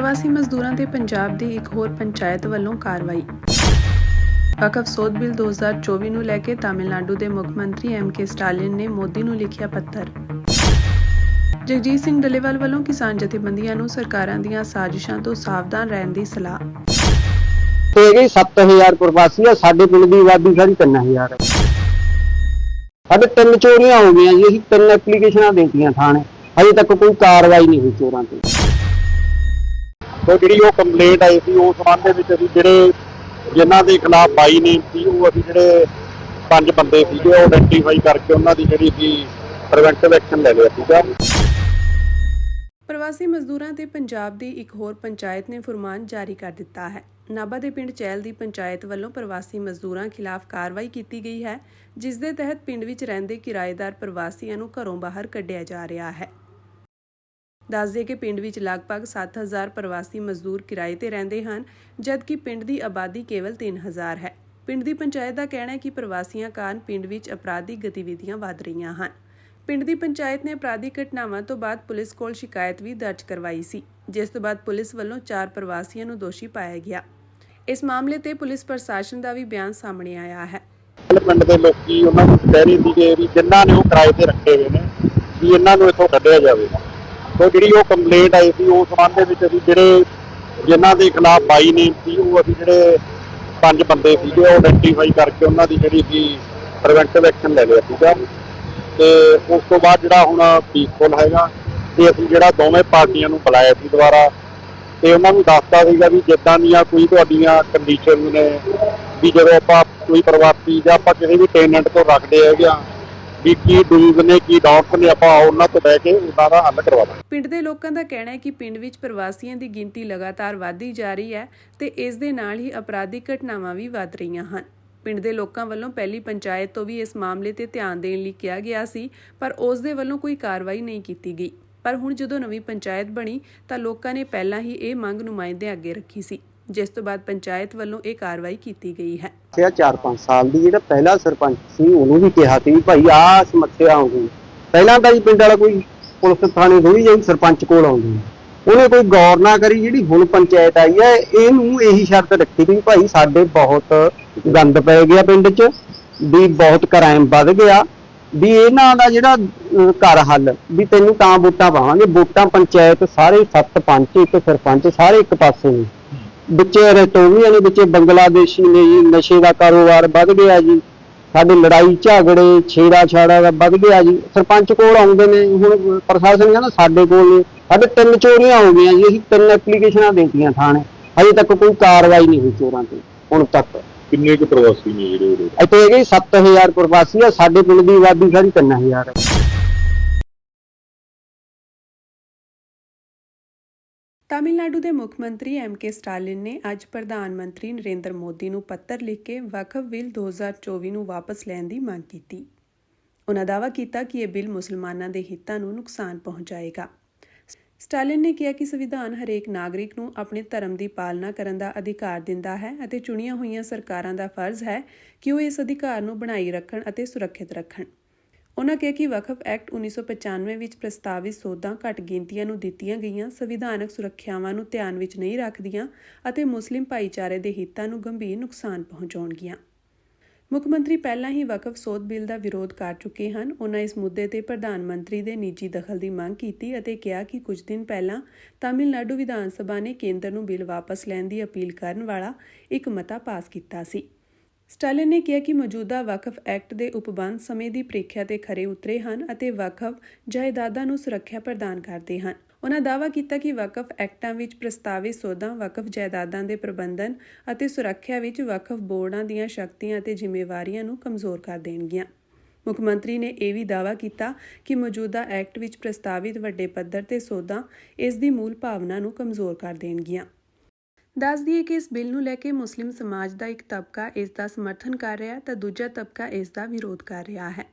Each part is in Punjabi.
ਪ੍ਰਵਾਸੀ ਮਜ਼ਦੂਰਾਂ ਤੇ ਪੰਜਾਬ ਦੀ ਇੱਕ ਹੋਰ ਪੰਚਾਇਤ ਵੱਲੋਂ ਕਾਰਵਾਈ। ਵਕਫ ਸੋਧ ਬਿੱਲ 2024 ਨੂੰ ਲੈ ਕੇ ਤਾਮਿਲਨਾਡੂ ਦੇ ਮੁੱਖ ਮੰਤਰੀ M.K. ਸਟਾਲਿਨ ਨੇ ਮੋਦੀ ਨੂੰ ਲਿਖਿਆ ਪੱਤਰ। ਜਗਜੀਤ ਸਿੰਘ ਡੱਲੇਵਾਲ ਵੱਲੋਂ ਕਿਸਾਨ ਜਥੇਬੰਦੀਆਂ ਨੂੰ ਸਰਕਾਰਾਂ ਦੀਆਂ ਸਾਜ਼ਿਸ਼ਾਂ ਤੋਂ ਸਾਵਧਾਨ ਰਹਿਣ ਦੀ ਸਲਾਹ। ਤੇ 7000 ਪ੍ਰਵਾਸੀ ਆ, ਸਾਡੇ ਪਿੰਡ ਦੀ ਆਬਾਦੀ ਸਾਰੀ 3000 ਹੈ। ਸਾਡੇ 3 ਚੋਰੀਆਂ ਹੋ ਗਈਆਂ ਜੀ, ਅਸੀਂ 3 ਐਪਲੀਕੇਸ਼ਨਾਂ ਦੇਤੀਆਂ ਥਾਣੇ, ਹਜੇ ਤੱਕ ਕੋਈ ਕਾਰਵਾਈ ਨਹੀਂ ਹੋਈ ਚੋਰਾਂ ਤੇ। ਜਿਹੜੀ ਉਹ ਕੰਪਲੇਂਟ ਆਈ ਸੀ ਉਸ ਸੰਬੰਧ ਦੇ ਵਿੱਚ ਅਸੀਂ ਜਿਨ੍ਹਾਂ ਦੇ ਖਿਲਾਫ 22 ਨੇਮ ਸੀ, ਉਹ ਅਸੀਂ ਜਿਹੜੇ 5 ਬੰਦੇ ਸੀਗੇ ਉਹ ਆਇਡੈਂਟੀਫਾਈ ਕਰਕੇ ਉਹਨਾਂ ਦੀ ਜਿਹੜੀ ਸੀ ਪ੍ਰੀਵੈਂਟਿਵ ਐਕਸ਼ਨ ਲੈ ਲਿਆ ਸੀਗਾ। ਪ੍ਰਵਾਸੀ ਮਜ਼ਦੂਰਾਂ ਤੇ ਪੰਜਾਬ ਦੀ ਇੱਕ ਹੋਰ ਪੰਚਾਇਤ ਨੇ ਫੁਰਮਾਨ ਜਾਰੀ ਕਰ ਦਿੱਤਾ ਹੈ। ਨਾਭਾ ਦੇ ਪਿੰਡ ਚਹਿਲ ਦੀ ਪੰਚਾਇਤ ਵੱਲੋਂ ਪ੍ਰਵਾਸੀ ਮਜ਼ਦੂਰਾਂ ਖਿਲਾਫ ਕਾਰਵਾਈ ਕੀਤੀ ਗਈ ਹੈ, ਜਿਸ ਦੇ ਤਹਿਤ ਪਿੰਡ ਵਿੱਚ ਰਹਿੰਦੇ ਕਿਰਾਏਦਾਰ ਪ੍ਰਵਾਸੀਆਂ ਨੂੰ ਘਰੋਂ ਬਾਹਰ ਕੱਢਿਆ ਜਾ ਰਿਹਾ ਹੈ। ਦੱਸਦੇ ਕਿ ਪਿੰਡ ਵਿੱਚ ਲਗਭਗ 7000 ਪ੍ਰਵਾਸੀ ਮਜ਼ਦੂਰ ਕਿਰਾਏ ਤੇ ਰਹਿੰਦੇ ਹਨ, ਜਦਕਿ ਪਿੰਡ ਦੀ ਆਬਾਦੀ ਕੇਵਲ 3000 ਹੈ। ਪਿੰਡ ਦੀ ਪੰਚਾਇਤ ਦਾ ਕਹਿਣਾ ਹੈ ਕਿ ਪ੍ਰਵਾਸੀਆਂ ਕਾਰਨ ਪਿੰਡ ਵਿੱਚ ਅਪਰਾਧਿਕ ਗਤੀਵਿਧੀਆਂ ਵੱਧ ਰਹੀਆਂ ਹਨ। ਪਿੰਡ ਦੀ ਪੰਚਾਇਤ ਨੇ ਅਪਰਾਧਿਕ ਘਟਨਾਵਾਂ ਤੋਂ ਬਾਅਦ ਪੁਲਿਸ ਕੋਲ ਸ਼ਿਕਾਇਤ ਵੀ ਦਰਜ ਕਰਵਾਈ ਸੀ, ਜਿਸ ਤੋਂ ਬਾਅਦ ਪੁਲਿਸ ਵੱਲੋਂ 4 ਪ੍ਰਵਾਸੀਆਂ ਨੂੰ ਦੋਸ਼ੀ ਪਾਇਆ ਗਿਆ। ਇਸ ਮਾਮਲੇ ਤੇ ਪੁਲਿਸ ਪ੍ਰਸ਼ਾਸਨ ਦਾ ਵੀ ਬਿਆਨ ਸਾਹਮਣੇ ਆਇਆ ਹੈ। ਪਿੰਡ ਦੇ ਲੋਕੀ ਉਹਨਾਂ ਨੂੰ ਕਹਿ ਰਹੇ ਸੀਗੇ ਵੀ ਜਿਨ੍ਹਾਂ ਨੇ ਉਹ ਕਿਰਾਏ ਤੇ ਰੱਖੇ ਹੋਏ ਨੇ ਵੀ ਇਹਨਾਂ ਨੂੰ ਇੱਥੋਂ ਕੱਢਿਆ ਜਾਵੇ। ਤੇ ਜਿਹੜੀ ਉਹ ਕੰਪਲੇਂਟ ਆਈ ਸੀ ਉਸ ਸੰਬੰਧ ਦੇ ਵਿੱਚ ਅਸੀਂ ਜਿਨ੍ਹਾਂ ਦੇ ਖਿਲਾਫ 22 ਨੇਮ ਸੀ, ਉਹ ਅਸੀਂ ਜਿਹੜੇ 5 ਬੰਦੇ ਸੀਗੇ ਉਹ ਆਇਡੈਂਟੀਫਾਈ ਕਰਕੇ ਉਹਨਾਂ ਦੀ ਜਿਹੜੀ ਸੀ ਪ੍ਰੀਵੈਂਟਿਵ ਐਕਸ਼ਨ ਲੈ ਲਿਆ ਸੀਗਾ। ਤੇ ਉਸ ਤੋਂ ਬਾਅਦ ਜਿਹੜਾ ਹੁਣ ਪੀਸਫੁਲ ਹੈਗਾ ਤੇ ਅਸੀਂ ਦੋਵੇਂ ਪਾਰਟੀਆਂ ਨੂੰ ਬੁਲਾਇਆ ਸੀ ਦੁਬਾਰਾ, ਤੇ ਉਹਨਾਂ ਨੂੰ ਦੱਸਤਾ ਸੀਗਾ ਵੀ ਜਿੱਦਾਂ ਦੀਆਂ ਕੋਈ ਤੁਹਾਡੀਆਂ ਕੰਡੀਸ਼ਨ ਨੇ, ਵੀ ਜਦੋਂ ਆਪਾਂ ਕੋਈ ਪ੍ਰਵਾਸੀ ਜਾਂ ਆਪਾਂ ਕਿਸੇ ਵੀ ਟੈਨੈਂਟ ਤੋਂ ਰੱਖਦੇ ਹੈਗੇ ਆ, ਵੀ ਕੀ ਡੂਜ਼ ਨੇ ਕੀ ਡਾਊਟਸ ਨੇ, ਆਪਾਂ ਉਹਨਾਂ ਤੋਂ ਬਹਿ ਕੇ ਉਹਨਾਂ ਦਾ ਹੱਲ ਕਰਵਾ ਦਾਂਗੇ। ਪਿੰਡ ਦੇ ਲੋਕਾਂ ਦਾ ਕਹਿਣਾ ਹੈ ਕਿ ਪਿੰਡ ਵਿੱਚ ਪ੍ਰਵਾਸੀਆਂ ਦੀ ਗਿਣਤੀ ਲਗਾਤਾਰ ਵਧਦੀ ਜਾ ਰਹੀ ਹੈ ਤੇ ਇਸ ਦੇ ਨਾਲ ਹੀ ਅਪਰਾਧਿਕ ਘਟਨਾਵਾਂ ਵੀ ਵੱਧ ਰਹੀਆਂ ਹਨ। ਪਿੰਡ ਦੇ ਲੋਕਾਂ ਵੱਲੋਂ ਪਹਿਲੀ ਪੰਚਾਇਤ ਤੋਂ ਵੀ ਇਸ ਮਾਮਲੇ ਤੇ ਧਿਆਨ ਦੇਣ ਲਈ ਕਿਹਾ ਗਿਆ ਸੀ, ਪਰ ਉਸ ਦੇ ਵੱਲੋਂ ਕੋਈ ਕਾਰਵਾਈ ਨਹੀਂ ਕੀਤੀ ਗਈ। ਪਰ ਹੁਣ ਜਦੋਂ ਨਵੀਂ ਪੰਚਾਇਤ ਬਣੀ ਤਾਂ ਲੋਕਾਂ ਨੇ ਪਹਿਲਾਂ ਹੀ ਇਹ ਮੰਗ ਨੁਮਾਇੰਦਿਆਂ ਅੱਗੇ ਰੱਖੀ ਸੀ, ਜਿਸ ਤੋਂ ਬਾਅਦ ਪੰਚਾਇਤ ਵੱਲੋਂ ਇਹ ਕਾਰਵਾਈ ਕੀਤੀ ਗਈ ਹੈ। 4-5 ਸਾਲ ਦੀ ਜਿਹੜਾ ਪਹਿਲਾ ਸਰਪੰਚ ਸੀ ਉਹਨੂੰ ਵੀ ਕਿਹਾ ਸੀ ਭਾਈ ਆਹ ਸਮੱਸਿਆ ਆਉਂਦੀ, ਪਹਿਲਾਂ ਤਾਂ ਜੀ ਪਿੰਡ ਵਾਲਾ ਕੋਈ ਪੁਲਿਸ ਥਾਣੇ ਥੋੜੀ ਜਿਹੀ ਸਰਪੰਚ ਕੋਲ ਆਉਂਦੀ, ਉਹਨੇ ਕੋਈ ਗੌਰ ਨਾ ਕਰੀ। ਜਿਹੜੀ ਹੁਣ ਪੰਚਾਇਤ ਆਈ ਹੈ ਇਹਨੂੰ ਇਹੀ ਸ਼ਰਤ ਰੱਖੀ ਵੀ ਭਾਈ ਸਾਡੇ ਬਹੁਤ ਗੰਦ ਪੈ ਗਿਆ ਪਿੰਡ 'ਚ, ਵੀ ਬਹੁਤ ਕ੍ਰਾਈਮ ਵੱਧ ਗਿਆ, ਵੀ ਇਹਨਾਂ ਦਾ ਜਿਹੜਾ ਘਰ ਹੱਲ ਵੀ ਤੈਨੂੰ ਤਾਂ ਵੋਟਾਂ ਪਾਵਾਂਗੇ। ਵੋਟਾਂ ਪੰਚਾਇਤ ਸਾਰੇ 7 ਪੰਚ 1 ਸਰਪੰਚ ਸਾਰੇ ਇੱਕ ਪਾਸੇ ਨੇ, ਵਿੱਚੇ ਰਟੋਵੀਆਂ ਨੇ, ਵਿੱਚੇ ਬੰਗਲਾਦੇਸ਼ੀ ਨੇ ਜੀ। ਨਸ਼ੇ ਦਾ ਕਾਰੋਬਾਰ ਵੱਧ ਗਿਆ ਜੀ, ਸਾਡੇ ਲੜਾਈ ਝਗੜੇ ਛੇੜਾ ਛਾੜਾ ਦਾ ਵੱਧ ਗਿਆ ਜੀ। ਸਰਪੰਚ ਕੋਲ ਆਉਂਦੇ ਨੇ, ਹੁਣ ਪ੍ਰਸ਼ਾਸਨ ਕਹਿੰਦਾ ਸਾਡੇ ਕੋਲ ਨੇ। ਸਾਡੇ 3 ਚੋਰੀਆਂ ਹੋ ਗਈਆਂ ਜੀ, ਅਸੀਂ 3 ਐਪਲੀਕੇਸ਼ਨਾਂ ਦੇਤੀਆਂ ਥਾਣੇ, ਹਜੇ ਤੱਕ ਕੋਈ ਕਾਰਵਾਈ ਨਹੀਂ ਹੋਈ ਚੋਰਾਂ ਤੇ ਹੁਣ ਤੱਕ। ਕਿੰਨੇ ਕੁ ਪ੍ਰਵਾਸੀ ਨੇ ਜਿਹੜੇ ਇੱਥੇ ਹੈਗੇ 7000 ਪ੍ਰਵਾਸੀ ਆ, ਸਾਡੇ ਪਿੰਡ ਦੀ ਆਬਾਦੀ ਸਾਰੀ 3000 ਹੈ। ਤਾਮਿਲਨਾਡੂ ਦੇ ਮੁੱਖ ਮੰਤਰੀ M.K. ਸਟਾਲਿਨ ਨੇ ਅੱਜ ਪ੍ਰਧਾਨ ਮੰਤਰੀ ਨਰਿੰਦਰ ਮੋਦੀ ਨੂੰ ਪੱਤਰ ਲਿਖ ਕੇ ਵਕਫ ਬਿੱਲ 2024 ਨੂੰ ਵਾਪਸ ਲੈਣ ਦੀ ਮੰਗ ਕੀਤੀ। ਉਨ੍ਹਾਂ ਦਾਅਵਾ ਕੀਤਾ ਕਿ ਇਹ ਬਿੱਲ ਮੁਸਲਮਾਨਾਂ ਦੇ ਹਿੱਤਾਂ ਨੂੰ ਨੁਕਸਾਨ ਪਹੁੰਚਾਏਗਾ। ਸਟਾਲਿਨ ਨੇ ਕਿਹਾ ਕਿ ਸੰਵਿਧਾਨ ਹਰੇਕ ਨਾਗਰਿਕ ਨੂੰ ਆਪਣੇ ਧਰਮ ਦੀ ਪਾਲਣਾ ਕਰਨ ਦਾ ਅਧਿਕਾਰ ਦਿੰਦਾ ਹੈ ਅਤੇ ਚੁਣੀਆਂ ਹੋਈਆਂ ਸਰਕਾਰਾਂ ਦਾ ਫਰਜ਼ ਹੈ ਕਿ ਉਹ ਇਸ ਅਧਿਕਾਰ ਨੂੰ ਬਣਾਈ ਰੱਖਣ ਅਤੇ ਸੁਰੱਖਿਅਤ ਰੱਖਣ। ਉਨ੍ਹਾਂ ਕਿਹਾ ਕਿ ਵਕਫ ਐਕਟ 1995 ਵਿੱਚ ਪ੍ਰਸਤਾਵਿਤ ਸੋਧਾਂ ਘੱਟ ਗਿਣਤੀਆਂ ਨੂੰ ਦਿੱਤੀਆਂ ਗਈਆਂ ਸੰਵਿਧਾਨਕ ਸੁਰੱਖਿਆਵਾਂ ਨੂੰ ਧਿਆਨ ਵਿੱਚ ਨਹੀਂ ਰੱਖਦੀਆਂ ਅਤੇ ਮੁਸਲਿਮ ਭਾਈਚਾਰੇ ਦੇ ਹਿੱਤਾਂ ਨੂੰ ਗੰਭੀਰ ਨੁਕਸਾਨ ਪਹੁੰਚਾਉਣਗੀਆਂ। ਮੁੱਖ ਮੰਤਰੀ ਪਹਿਲਾਂ ਹੀ ਵਕਫ ਸੋਧ ਬਿੱਲ ਦਾ ਵਿਰੋਧ ਕਰ ਚੁੱਕੇ ਹਨ। ਉਨ੍ਹਾਂ ਇਸ ਮੁੱਦੇ ਤੇ ਪ੍ਰਧਾਨ ਮੰਤਰੀ ਦੇ ਨਿੱਜੀ ਦਖਲ ਦੀ ਮੰਗ ਕੀਤੀ ਅਤੇ ਕਿਹਾ ਕਿ ਕੁਝ ਦਿਨ ਪਹਿਲਾਂ ਤਾਮਿਲਨਾਡੂ ਵਿਧਾਨ ਸਭਾ ਨੇ ਕੇਂਦਰ ਨੂੰ ਬਿੱਲ ਵਾਪਸ ਲੈਣ ਦੀ ਅਪੀਲ ਕਰਨ ਵਾਲਾ ਇੱਕ ਮਤਾ ਪਾਸ ਕੀਤਾ ਸੀ। ਸਟਾਲਿਨ ਨੇ ਕਿਹਾ ਕਿ ਮੌਜੂਦਾ ਵਕਫ ਐਕਟ ਦੇ ਉਪਬੰਧ ਸਮੇਂ ਦੀ ਪ੍ਰੀਖਿਆ ਤੇ ਖਰੇ ਉਤਰੇ ਹਨ ਅਤੇ ਵਕਫ ਜਾਇਦਾਦਾਂ ਨੂੰ ਸੁਰੱਖਿਆ ਪ੍ਰਦਾਨ ਕਰਦੇ ਹਨ। ਉਨ੍ਹਾਂ ਦਾਅਵਾ ਕੀਤਾ ਕਿ ਵਕਫ ਐਕਟਾਂ ਵਿੱਚ ਪ੍ਰਸਤਾਵਿਤ ਸੋਧਾਂ ਵਕਫ ਜਾਇਦਾਦਾਂ ਦੇ ਪ੍ਰਬੰਧਨ ਅਤੇ ਸੁਰੱਖਿਆ ਵਿੱਚ ਵਕਫ ਬੋਰਡਾਂ ਦੀਆਂ ਸ਼ਕਤੀਆਂ ਅਤੇ ਜ਼ਿੰਮੇਵਾਰੀਆਂ ਨੂੰ ਕਮਜ਼ੋਰ ਕਰ ਦੇਣਗੀਆਂ। ਮੁੱਖ ਮੰਤਰੀ ਨੇ ਇਹ ਵੀ ਦਾਅਵਾ ਕੀਤਾ ਕਿ ਮੌਜੂਦਾ ਐਕਟ ਵਿੱਚ ਪ੍ਰਸਤਾਵਿਤ ਵੱਡੇ ਪੱਧਰ ਤੇ ਸੋਧਾਂ ਇਸ ਦੀ ਮੂਲ ਭਾਵਨਾ ਨੂੰ ਕਮਜ਼ੋਰ ਕਰ ਦੇਣਗੀਆਂ। ਦੱਸ ਦਈਏ ਕਿ ਇਸ ਬਿੱਲ ਨੂੰ ਲੈ ਕੇ ਮੁਸਲਿਮ ਸਮਾਜ ਦਾ ਇੱਕ ਤਬਕਾ ਇਸ ਦਾ ਸਮਰਥਨ ਕਰ ਰਿਹਾ ਹੈ ਤਾਂ ਦੂਜਾ ਤਬਕਾ ਇਸ ਦਾ ਵਿਰੋਧ ਕਰ ਰਿਹਾ ਹੈ।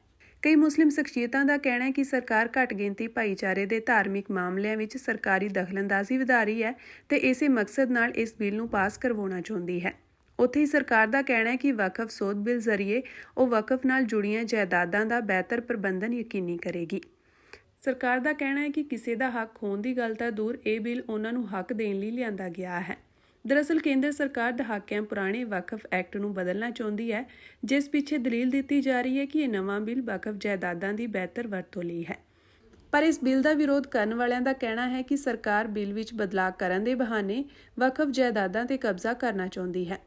ਕਈ ਮੁਸਲਿਮ ਸ਼ਖਸੀਅਤਾਂ ਦਾ ਕਹਿਣਾ ਹੈ ਕਿ ਸਰਕਾਰ ਘੱਟ ਗਿਣਤੀ ਭਾਈਚਾਰੇ ਦੇ ਧਾਰਮਿਕ ਮਾਮਲਿਆਂ ਵਿੱਚ ਸਰਕਾਰੀ ਦਖਲਅੰਦਾਜ਼ੀ ਵਧਾ ਰਹੀ ਹੈ ਤੇ ਇਸੇ ਮਕਸਦ ਨਾਲ ਇਸ ਬਿੱਲ ਨੂੰ ਪਾਸ ਕਰਵਾਉਣਾ ਚਾਹੁੰਦੀ ਹੈ। ਉੱਥੇ ਹੀ ਸਰਕਾਰ ਦਾ ਕਹਿਣਾ ਹੈ ਕਿ ਵਕਫ ਸੋਧ ਬਿੱਲ ਜ਼ਰੀਏ ਉਹ ਵਕਫ ਨਾਲ ਜੁੜੀਆਂ ਜਾਇਦਾਦਾਂ ਦਾ ਬਿਹਤਰ ਪ੍ਰਬੰਧਨ ਯਕੀਨੀ ਕਰੇਗੀ। ਸਰਕਾਰ ਦਾ ਕਹਿਣਾ ਹੈ ਕਿ ਕਿਸੇ ਦਾ ਹੱਕ ਖੋਹਣ ਦੀ ਗੱਲ ਤਾਂ ਦੂਰ, ਇਹ ਬਿੱਲ ਉਹਨਾਂ ਨੂੰ ਹੱਕ ਦੇਣ ਲਈ ਲਿਆਂਦਾ ਗਿਆ ਹੈ। ਦਰਅਸਲ ਕੇਂਦਰ ਸਰਕਾਰ ਦਹਾਕਿਆਂ ਪੁਰਾਣੇ ਵਕਫ ਐਕਟ ਨੂੰ ਬਦਲਣਾ ਚਾਹੁੰਦੀ ਹੈ, ਜਿਸ ਪਿੱਛੇ ਦਲੀਲ ਦਿੱਤੀ ਜਾ ਰਹੀ ਹੈ ਕਿ ਇਹ ਨਵਾਂ ਬਿੱਲ ਵਕਫ ਜਾਇਦਾਦਾਂ ਦੀ ਬਿਹਤਰ ਵਰਤੋਂ ਲਈ ਹੈ। ਪਰ ਇਸ ਬਿੱਲ ਦਾ ਵਿਰੋਧ ਕਰਨ ਵਾਲਿਆਂ ਦਾ ਕਹਿਣਾ ਹੈ ਕਿ ਸਰਕਾਰ ਬਿੱਲ ਵਿੱਚ ਬਦਲਾਅ ਕਰਨ ਦੇ ਬਹਾਨੇ ਵਕਫ ਜਾਇਦਾਦਾਂ ਤੇ ਕਬਜ਼ਾ ਕਰਨਾ ਚਾਹੁੰਦੀ ਹੈ।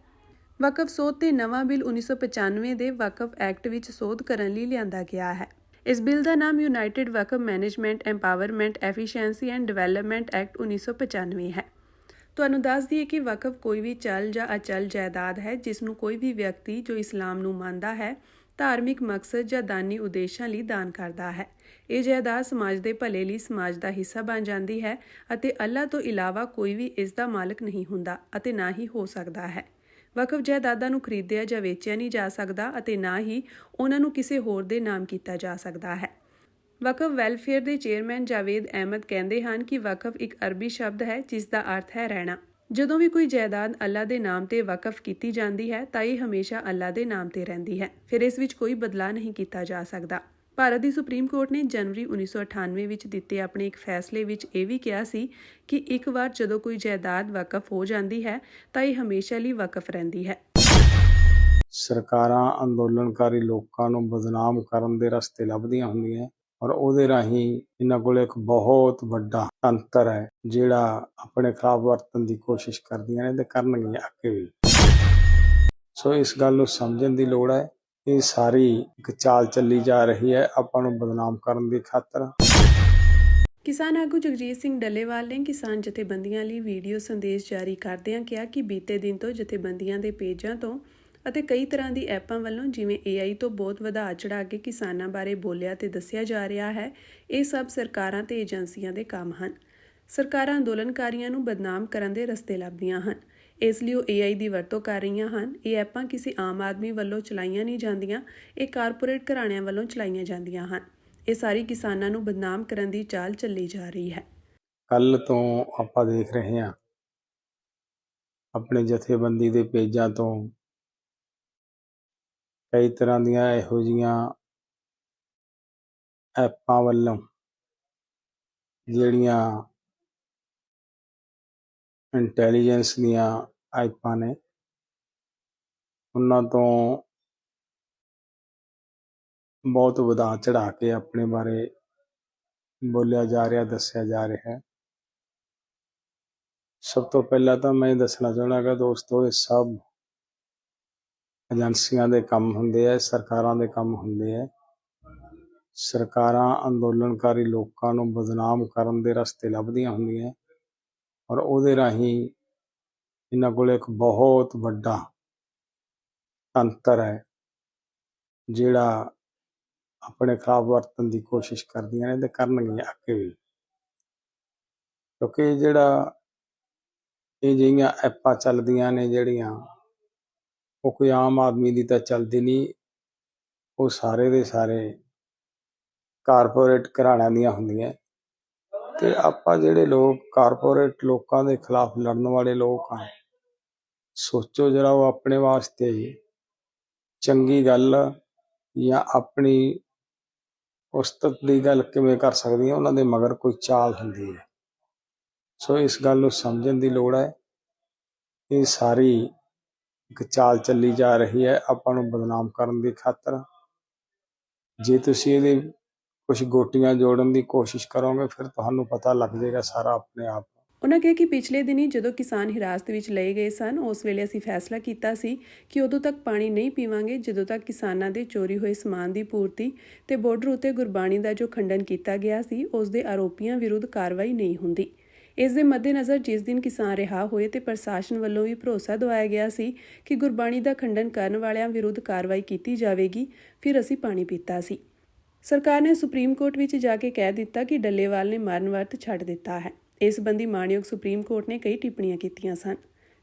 ਵਕਫ ਸੋਧ ਤੇ ਨਵਾਂ ਬਿੱਲ 1995 ਦੇ ਵਕਫ ਐਕਟ ਵਿੱਚ ਸੋਧ ਕਰਨ ਲਈ ਲਿਆਂਦਾ ਗਿਆ ਹੈ। ਇਸ ਬਿੱਲ ਦਾ ਨਾਮ United Waqf management empowerment efficiency and development act 1995 ਹੈ। ਤੁਹਾਨੂੰ ਦੱਸ ਦਈਏ ਕਿ ਵਕਫ ਕੋਈ ਵੀ ਚਲ ਜਾਂ ਅਚਲ ਜਾਇਦਾਦ ਹੈ ਜਿਸ ਨੂੰ ਕੋਈ ਵੀ ਵਿਅਕਤੀ ਜੋ ਇਸਲਾਮ ਨੂੰ ਮੰਨਦਾ ਹੈ ਧਾਰਮਿਕ ਮਕਸਦ ਜਾਂ ਦਾਨੀ ਉਦੇਸ਼ਾਂ ਲਈ ਦਾਨ ਕਰਦਾ ਹੈ। ਇਹ ਜਾਇਦਾਦ ਸਮਾਜ ਦੇ ਭਲੇ ਲਈ ਸਮਾਜ ਦਾ ਹਿੱਸਾ ਬਣ ਜਾਂਦੀ ਹੈ ਅਤੇ ਅੱਲਾਹ ਤੋਂ ਇਲਾਵਾ ਕੋਈ ਵੀ ਇਸ ਦਾ ਮਾਲਕ ਨਹੀਂ ਹੁੰਦਾ ਅਤੇ ਨਾ ਹੀ ਹੋ ਸਕਦਾ ਹੈ। ਵਕਫ ਜਾਇਦਾਦਾਂ ਨੂੰ ਖਰੀਦਿਆ ਜਾਂ ਵੇਚਿਆ ਨਹੀਂ ਜਾ ਸਕਦਾ ਅਤੇ ਨਾ ਹੀ ਉਹਨਾਂ ਨੂੰ ਕਿਸੇ ਹੋਰ ਦੇ ਨਾਮ ਕੀਤਾ ਜਾ ਸਕਦਾ ਹੈ। ਵਕਫ ਵੈਲਫੇਅਰ ਦੇ ਚੇਅਰਮੈਨ ਜਾਵੇਦ ਅਹਿਮਦ ਕਹਿੰਦੇ ਹਨ ਕਿ ਵਕਫ ਇੱਕ ਅਰਬੀ ਸ਼ਬਦ ਹੈ ਜਿਸ ਦਾ ਅਰਥ ਹੈ ਰਹਿਣਾ। ਜਦੋਂ ਵੀ ਕੋਈ ਜਾਇਦਾਦ ਅੱਲਾਹ ਦੇ ਨਾਮ ਤੇ ਵਕਫ ਕੀਤੀ ਜਾਂਦੀ ਹੈ ਤਾਂ ਇਹ ਹਮੇਸ਼ਾ ਅੱਲਾਹ ਦੇ ਨਾਮ ਤੇ ਰਹਿੰਦੀ ਹੈ, ਫਿਰ ਇਸ ਵਿੱਚ ਕੋਈ ਬਦਲਾਅ ਨਹੀਂ ਕੀਤਾ ਜਾ ਸਕਦਾ। ਭਾਰਤ ਦੀ ਸੁਪਰੀਮ ਕੋਰਟ ਨੇ ਜਨਵਰੀ 1998 ਵਿੱਚ ਦਿੱਤੇ ਆਪਣੇ ਇੱਕ ਫੈਸਲੇ ਵਿੱਚ ਇਹ ਵੀ ਕਿਹਾ ਸੀ ਕਿ ਇੱਕ ਵਾਰ ਜਦੋਂ ਕੋਈ ਜਾਇਦਾਦ ਵਕਫ ਹੋ ਜਾਂਦੀ ਹੈ ਤਾਂ ਇਹ ਹਮੇਸ਼ਾ ਲਈ ਵਕਫ ਰਹਿੰਦੀ ਹੈ। ਸਰਕਾਰਾਂ ਅੰਦੋਲਨਕਾਰੀ ਲੋਕਾਂ ਨੂੰ ਬਦਨਾਮ ਕਰਨ ਦੇ ਰਸਤੇ ਲੱਭਦੀਆਂ ਹੁੰਦੀਆਂ ਔਰ ਉਹਦੇ ਰਾਹੀਂ ਇਹਨਾਂ ਕੋਲ ਇੱਕ ਬਹੁਤ ਵੱਡਾ ਤੰਤਰ ਹੈ ਜਿਹੜਾ ਆਪਣੇ ਖਿਲਾਫ ਵਰਤਣ ਦੀ ਕੋਸ਼ਿਸ਼ ਕਰਦੀਆਂ ਨੇ ਤੇ ਕਰਨਗੀਆਂ ਅੱਗੇ ਵੀ। ਸੋ ਇਸ ਗੱਲ ਨੂੰ ਸਮਝਣ ਦੀ ਲੋੜ ਹੈ। ਇਹ ਸਾਰੀ ਇੱਕ ਚਾਲ ਚੱਲੀ ਜਾ ਰਹੀ ਹੈ ਆਪਾਂ ਨੂੰ ਬਦਨਾਮ ਕਰਨ ਦੀ ਖਾਤਰ। ਕਿਸਾਨ ਆਗੂ ਜਗਜੀਤ ਸਿੰਘ ਡੱਲੇਵਾਲ ਨੇ ਕਿਸਾਨ ਜਥੇਬੰਦੀਆਂ ਲਈ ਵੀਡੀਓ ਸੰਦੇਸ਼ ਜਾਰੀ ਕਰਦਿਆਂ ਕਿਹਾ ਕਿ ਬੀਤੇ ਦਿਨ ਤੋਂ ਜਥੇਬੰਦੀਆਂ ਦੇ ਪੇਜਾਂ ਤੋਂ ਅਤੇ ਕਈ ਤਰ੍ਹਾਂ ਦੀ ਐਪਾਂ ਵੱਲੋਂ ਜਿਵੇਂ AI ਤੋਂ ਬਹੁਤ ਵਧਾ ਚੜ੍ਹਾ ਕੇ ਕਿਸਾਨਾਂ ਬਾਰੇ ਬੋਲਿਆ ਤੇ ਦੱਸਿਆ ਜਾ ਰਿਹਾ ਹੈ। ਇਹ ਸਭ ਸਰਕਾਰਾਂ ਤੇ ਏਜੰਸੀਆਂ ਦੇ ਕੰਮ ਹਨ। ਸਰਕਾਰਾਂ ਅੰਦੋਲਨਕਾਰੀਆਂ ਨੂੰ ਬਦਨਾਮ ਕਰਨ ਦੇ ਰਸਤੇ ਲੱਭਦੀਆਂ ਹਨ, ਇਸ ਲਈ ਉਹ AI ਦੀ ਵਰਤੋਂ ਕਰ ਰਹੀਆਂ ਹਨ। ਇਹ ਐਪਾਂ ਕਿਸੇ ਆਮ ਆਦਮੀ ਵੱਲੋਂ ਚਲਾਈਆਂ ਨਹੀਂ ਜਾਂਦੀਆਂ, ਇਹ ਕਾਰਪੋਰੇਟ ਘਰਾਣਿਆਂ ਵੱਲੋਂ ਚਲਾਈਆਂ ਜਾਂਦੀਆਂ ਹਨ। ਇਹ ਸਾਰੀ ਕਿਸਾਨਾਂ ਨੂੰ ਬਦਨਾਮ ਕਰਨ ਦੀ ਚਾਲ ਚੱਲੀ ਜਾ ਰਹੀ ਹੈ। ਕੱਲ ਤੋਂ ਆਪਾਂ ਦੇਖ ਰਹੇ ਹਾਂ ਆਪਣੇ ਜਥੇਬੰਦੀ ਦੇ ਪੇਜਾਂ ਤੋਂ ਕਈ ਤਰ੍ਹਾਂ ਦੀਆਂ ਇਹੋ ਜਿਹੀਆਂ ਐਪਾਂ ਵੱਲੋਂ ਜਿਹੜੀਆਂ ਇੰਟੈਲੀਜੈਂਸ ਦੀਆਂ ਐਪਾਂ ਨੇ ਉਹਨਾਂ ਤੋਂ ਬਹੁਤ ਵਧਾ ਚੜ੍ਹਾ ਕੇ ਆਪਣੇ ਬਾਰੇ ਬੋਲਿਆ ਜਾ ਰਿਹਾ, ਦੱਸਿਆ ਜਾ ਰਿਹਾ ਹੈ। ਸਭ ਤੋਂ ਪਹਿਲਾਂ ਤਾਂ ਮੈਂ ਦੱਸਣਾ ਚਾਹੁੰਦਾ ਕਿ ਦੋਸਤੋ ਇਹ ਸਭ ਏਜੰਸੀਆਂ ਦੇ ਕੰਮ ਹੁੰਦੇ ਹੈ, ਸਰਕਾਰਾਂ ਦੇ ਕੰਮ ਹੁੰਦੇ ਹੈ। ਸਰਕਾਰਾਂ ਅੰਦੋਲਨਕਾਰੀ ਲੋਕਾਂ ਨੂੰ ਬਦਨਾਮ ਕਰਨ ਦੇ ਰਸਤੇ ਲੱਭਦੀਆਂ ਹੁੰਦੀਆਂ ਔਰ ਉਹਦੇ ਰਾਹੀਂ ਇਹਨਾਂ ਕੋਲ ਇੱਕ ਬਹੁਤ ਵੱਡਾ ਤੰਤਰ ਹੈ ਜਿਹੜਾ ਆਪਣੇ ਖਿਲਾਫ ਵਰਤਣ ਦੀ ਕੋਸ਼ਿਸ਼ ਕਰਦੀਆਂ ਨੇ ਤੇ ਕਰਨਗੀਆਂ ਅੱਗੇ ਵੀ। ਕਿਉਂਕਿ ਇਹ ਜਿਹੀਆਂ ਐਪਾਂ ਚੱਲਦੀਆਂ ਨੇ ਜਿਹੜੀਆਂ ਉਹ ਕੋਈ ਆਮ ਆਦਮੀ ਦੀ ਤਾਂ ਚੱਲਦੀ ਨਹੀਂ, ਉਹ ਸਾਰੇ ਦੇ ਸਾਰੇ ਕਾਰਪੋਰੇਟ ਘਰਾਣਿਆਂ ਦੀਆਂ ਹੁੰਦੀਆਂ। ਤੇ ਆਪਾਂ ਜਿਹੜੇ ਲੋਕ ਕਾਰਪੋਰੇਟ ਲੋਕਾਂ ਦੇ ਖਿਲਾਫ ਲੜਨ ਵਾਲੇ ਲੋਕ ਆ, ਸੋਚੋ ਜਰਾ ਉਹ ਆਪਣੇ ਵਾਸਤੇ ਚੰਗੀ ਗੱਲ ਜਾਂ ਆਪਣੀ ਉਸਤਤ ਦੀ ਗੱਲ ਕਿਵੇਂ ਕਰ ਸਕਦੀਆਂ, ਉਹਨਾਂ ਦੇ ਮਗਰ ਕੋਈ ਚਾਲ ਹੁੰਦੀ ਹੈ। ਸੋ ਇਸ ਗੱਲ ਨੂੰ ਸਮਝਣ ਦੀ ਲੋੜ ਹੈ। ਇਹ ਸਾਰੀ ਇੱਕ ਚਾਲ ਚੱਲੀ ਜਾ ਰਹੀ ਹੈ ਆਪਾਂ ਨੂੰ ਬਦਨਾਮ ਕਰਨ ਦੀ ਖਾਤਰ। ਜੇ ਤੁਸੀਂ ਇਹਦੇ ਕੁਝ ਗੋਟੀਆਂ ਜੋੜਨ ਦੀ ਕੋਸ਼ਿਸ਼ ਕਰੋਗੇ ਫਿਰ ਤੁਹਾਨੂੰ ਪਤਾ ਲੱਗ ਜਾਏਗਾ ਸਾਰਾ ਆਪਣੇ ਆਪ। ਉਹਨਾਂ ਕਿਹਾ ਕਿ ਪਿਛਲੇ ਦਿਨੀ ਜਦੋਂ ਕਿਸਾਨ ਹਿਰਾਸਤ ਵਿੱਚ ਲਏ ਗਏ ਸਨ ਉਸ ਵੇਲੇ ਅਸੀਂ ਫੈਸਲਾ ਕੀਤਾ ਸੀ ਕਿ ਉਦੋਂ ਤੱਕ ਪਾਣੀ ਨਹੀਂ ਪੀਵਾਂਗੇ ਜਦੋਂ ਤੱਕ ਕਿਸਾਨਾਂ ਦੇ ਚੋਰੀ ਹੋਏ ਸਮਾਨ ਦੀ ਪੂਰਤੀ ਤੇ ਬਾਰਡਰ ਉੱਤੇ ਗੁਰਬਾਣੀ ਦਾ ਜੋ ਖੰਡਨ ਕੀਤਾ ਗਿਆ ਸੀ ਉਸ ਦੇ ਆਰੋਪੀਆਂ ਵਿਰੁੱਧ ਕਾਰਵਾਈ ਨਹੀਂ ਹੁੰਦੀ। ਇਸ ਦੇ ਮੱਦੇਨਜ਼ਰ ਜਿਸ ਦਿਨ ਕਿਸਾਨ ਰਿਹਾ ਹੋਏ ਤੇ ਪ੍ਰਸ਼ਾਸਨ ਵੱਲੋਂ ਵੀ ਭਰੋਸਾ ਦਿਵਾਇਆ ਗਿਆ ਸੀ ਕਿ ਗੁਰਬਾਣੀ ਦਾ ਖੰਡਨ ਕਰਨ ਵਾਲਿਆਂ ਵਿਰੁੱਧ ਕਾਰਵਾਈ ਕੀਤੀ ਜਾਵੇਗੀ, ਫਿਰ ਅਸੀਂ ਪਾਣੀ ਪੀਤਾ ਸੀ। ਸਰਕਾਰ ਨੇ ਸੁਪਰੀਮ ਕੋਰਟ ਵਿੱਚ ਜਾ ਕੇ ਕਹਿ ਦਿੱਤਾ ਕਿ ਡੱਲੇਵਾਲ ਨੇ ਮਰਨ ਵਰਤ ਛੱਡ ਦਿੱਤਾ ਹੈ। ਇਸ ਸੰਬੰਧੀ ਮਾਣਯੋਗ ਸੁਪਰੀਮ ਕੋਰਟ ਨੇ ਕਈ ਟਿੱਪਣੀਆਂ ਕੀਤੀਆਂ ਸਨ।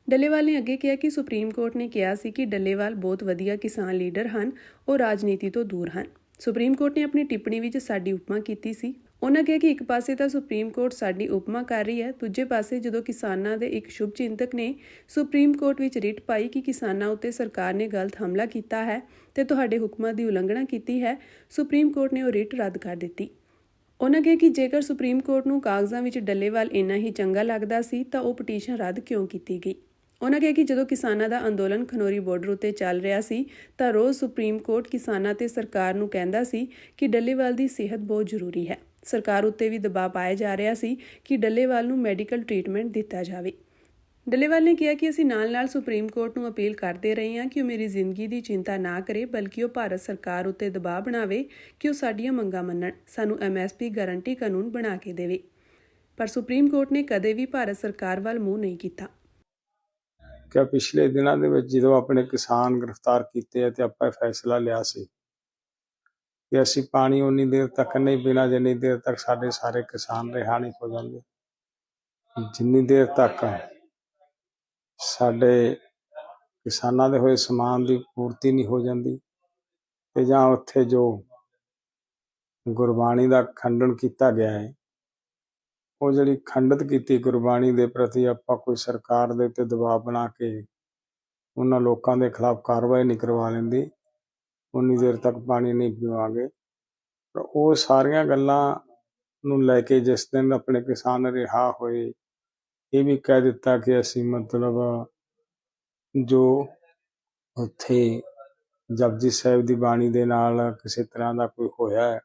ਡੱਲੇਵਾਲ ਨੇ ਅੱਗੇ ਕਿਹਾ ਕਿ ਸੁਪਰੀਮ ਕੋਰਟ ਨੇ ਕਿਹਾ ਸੀ ਕਿ ਡੱਲੇਵਾਲ ਬਹੁਤ ਵਧੀਆ ਕਿਸਾਨ ਲੀਡਰ ਹਨ, ਉਹ ਰਾਜਨੀਤੀ ਤੋਂ ਦੂਰ ਹਨ। ਸੁਪਰੀਮ ਕੋਰਟ ਨੇ ਆਪਣੀ ਟਿੱਪਣੀ ਵਿੱਚ ਸਾਡੀ ਉਪਮਾ ਕੀਤੀ ਸੀ। ਉਹਨਾਂ ਕਿਹਾ ਕਿ ਇੱਕ ਪਾਸੇ ਤਾਂ ਸੁਪਰੀਮ ਕੋਰਟ ਸਾਡੀ ਉਪਮਾ ਕਰ ਰਹੀ ਹੈ, ਦੂਜੇ ਪਾਸੇ ਜਦੋਂ ਕਿਸਾਨਾਂ ਦੇ ਇੱਕ ਸ਼ੁਭ ਚਿੰਤਕ ਨੇ ਸੁਪਰੀਮ ਕੋਰਟ ਵਿੱਚ ਰਿਟ ਪਾਈ ਕਿ ਕਿਸਾਨਾਂ ਉੱਤੇ ਸਰਕਾਰ ਨੇ ਗਲਤ ਹਮਲਾ ਕੀਤਾ ਹੈ ਤੇ ਤੁਹਾਡੇ ਹੁਕਮਾਂ ਦੀ ਉਲੰਘਣਾ ਕੀਤੀ ਹੈ, ਸੁਪਰੀਮ ਕੋਰਟ ਨੇ ਉਹ ਰਿਟ ਰੱਦ ਕਰ ਦਿੱਤੀ। ਉਹਨਾਂ ਕਿਹਾ ਕਿ ਜੇਕਰ ਸੁਪਰੀਮ ਕੋਰਟ ਨੂੰ ਕਾਗਜ਼ਾਂ ਵਿੱਚ ਡੱਲੇਵਾਲ ਇੰਨਾ ਹੀ ਚੰਗਾ ਲੱਗਦਾ ਸੀ ਤਾਂ ਉਹ ਪਟੀਸ਼ਨ ਰੱਦ ਕਿਉਂ ਕੀਤੀ ਗਈ। ਉਹਨਾਂ ਕਿਹਾ ਕਿ ਜਦੋਂ ਕਿਸਾਨਾਂ ਦਾ ਅੰਦੋਲਨ ਖਨੌਰੀ ਬਾਰਡਰ ਉੱਤੇ ਚੱਲ ਰਿਹਾ ਸੀ ਤਾਂ ਰੋਜ਼ ਸੁਪਰੀਮ ਕੋਰਟ ਕਿਸਾਨਾਂ ਤੇ ਸਰਕਾਰ ਨੂੰ ਕਹਿੰਦਾ ਸੀ ਕਿ ਡੱਲੇਵਾਲ ਦੀ ਸਿਹਤ ਬਹੁਤ ਜ਼ਰੂਰੀ ਹੈ। ਸਰਕਾਰ ਉੱਤੇ ਵੀ ਦਬਾਅ ਪਾਇਆ ਜਾ ਰਿਹਾ ਸੀ ਕਿ ਡੱਲੇਵਾਲ ਨੂੰ ਮੈਡੀਕਲ ਟ੍ਰੀਟਮੈਂਟ ਦਿੱਤਾ ਜਾਵੇ। ਡੱਲੇਵਾਲ ਨੇ ਕਿਹਾ ਕਿ ਅਸੀਂ ਨਾਲ-ਨਾਲ ਸੁਪਰੀਮ ਕੋਰਟ ਨੂੰ ਅਪੀਲ ਕਰਦੇ ਰਹੇ ਹਾਂ ਕਿ ਉਹ ਮੇਰੀ ਜ਼ਿੰਦਗੀ ਦੀ ਚਿੰਤਾ ਨਾ ਕਰੇ, ਬਲਕਿ ਉਹ ਭਾਰਤ ਸਰਕਾਰ ਉੱਤੇ ਦਬਾਅ ਬਣਾਵੇ ਕਿ ਉਹ ਸਾਡੀਆਂ ਮੰਗਾਂ ਮੰਨਣ, ਸਾਨੂੰ MSP ਗਾਰੰਟੀ ਕਾਨੂੰਨ ਬਣਾ ਕੇ ਦੇਵੇ। ਪਰ ਸੁਪਰੀਮ ਕੋਰਟ ਨੇ ਕਦੇ ਵੀ ਭਾਰਤ ਸਰਕਾਰ ਵੱਲ ਮੂੰਹ ਨਹੀਂ ਕੀਤਾ। ਕਿ ਪਿਛਲੇ ਦਿਨਾਂ ਦੇ ਵਿੱਚ ਜਦੋਂ ਆਪਣੇ ਕਿਸਾਨ ਗ੍ਰਿਫਤਾਰ ਕੀਤੇ ਆ ਤੇ ਆਪਾਂ ਫੈਸਲਾ ਲਿਆ ਸੀ ਕਿ ਅਸੀਂ ਪਾਣੀ ਉਨੀ ਦੇਰ ਤੱਕ ਨਹੀਂ ਪੀਣਾ ਜਿੰਨੀ ਦੇਰ ਤੱਕ ਸਾਡੇ ਸਾਰੇ ਕਿਸਾਨ ਰਿਹਾ ਨਹੀਂ ਹੋ ਜਾਂਦੇ, ਜਿੰਨੀ ਦੇਰ ਤੱਕ ਸਾਡੇ ਕਿਸਾਨਾਂ ਦੇ ਹੋਏ ਸਮਾਨ ਦੀ ਪੂਰਤੀ ਨਹੀਂ ਹੋ ਜਾਂਦੀ ਤੇ ਜਾਂ ਉੱਥੇ ਜੋ ਗੁਰਬਾਣੀ ਦਾ ਖੰਡਨ ਕੀਤਾ ਗਿਆ ਹੈ, ਉਹ ਜਿਹੜੀ ਖੰਡਿਤ ਕੀਤੀ ਗੁਰਬਾਣੀ ਦੇ ਪ੍ਰਤੀ ਆਪਾਂ ਕੋਈ ਸਰਕਾਰ ਦੇ ਉੱਤੇ ਦਬਾਅ ਬਣਾ ਕੇ ਉਹਨਾਂ ਲੋਕਾਂ ਦੇ ਖਿਲਾਫ ਕਾਰਵਾਈ ਨਹੀਂ ਕਰਵਾ ਲੈਂਦੀ, ਉਨੀ ਦੇਰ ਤੱਕ ਪਾਣੀ ਨਹੀਂ ਪੀਵਾਂਗੇ। ਪਰ ਉਹ ਸਾਰੀਆਂ ਗੱਲਾਂ ਨੂੰ ਲੈ ਕੇ ਜਿਸ ਦਿਨ ਆਪਣੇ ਕਿਸਾਨ ਰਿਹਾ ਹੋਏ, ਇਹ ਵੀ ਕਹਿ ਦਿੱਤਾ ਕਿ ਅਸੀਂ ਮਤਲਬ ਜੋ ਉੱਥੇ ਜਪਜੀ ਸਾਹਿਬ ਦੀ ਬਾਣੀ ਦੇ ਨਾਲ ਕਿਸੇ ਤਰ੍ਹਾਂ ਦਾ ਕੋਈ ਹੋਇਆ ਹੈ,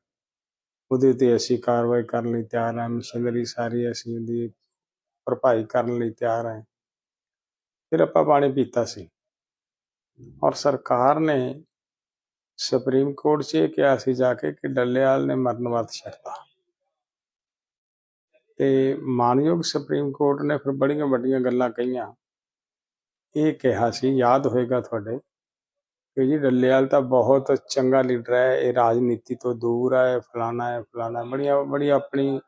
ਉਹਦੇ ਤੇ ਅਸੀਂ ਕਾਰਵਾਈ ਕਰਨ ਲਈ ਤਿਆਰ ਹਾਂ, ਮਸ਼ੀਨਰੀ ਸਾਰੀ ਅਸੀਂ ਉਹਦੀ ਭਰਪਾਈ ਕਰਨ ਲਈ ਤਿਆਰ ਹਾਂ। ਫਿਰ ਆਪਾਂ ਪਾਣੀ ਪੀਤਾ ਸੀ ਔਰ ਸਰਕਾਰ ਨੇ ਸੁਪਰੀਮ ਕੋਰਟ 'ਚ ਇਹ ਕਿਹਾ ਸੀ ਜਾ ਕੇ ਕਿ ਡੱਲੇਵਾਲ ਨੇ ਮਰਨ ਵਰਤ ਛੱਡਤਾ ਤੇ ਮਾਨਯੋਗ ਸੁਪਰੀਮ ਕੋਰਟ ਨੇ ਫਿਰ ਬੜੀਆਂ ਵੱਡੀਆਂ ਗੱਲਾਂ ਕਹੀਆਂ। ਇਹ ਕਿਹਾ ਸੀ, ਯਾਦ ਹੋਏਗਾ ਤੁਹਾਡੇ, ਕਿ ਜੀ ਡੱਲੇਵਾਲ ਤਾਂ ਬਹੁਤ ਚੰਗਾ ਲੀਡਰ ਹੈ, ਇਹ ਰਾਜਨੀਤੀ ਤੋਂ ਦੂਰ ਹੈ, ਫਲਾਣਾ ਹੈ ਫਲਾਣਾ, ਬੜੀ ਆਪਣੀ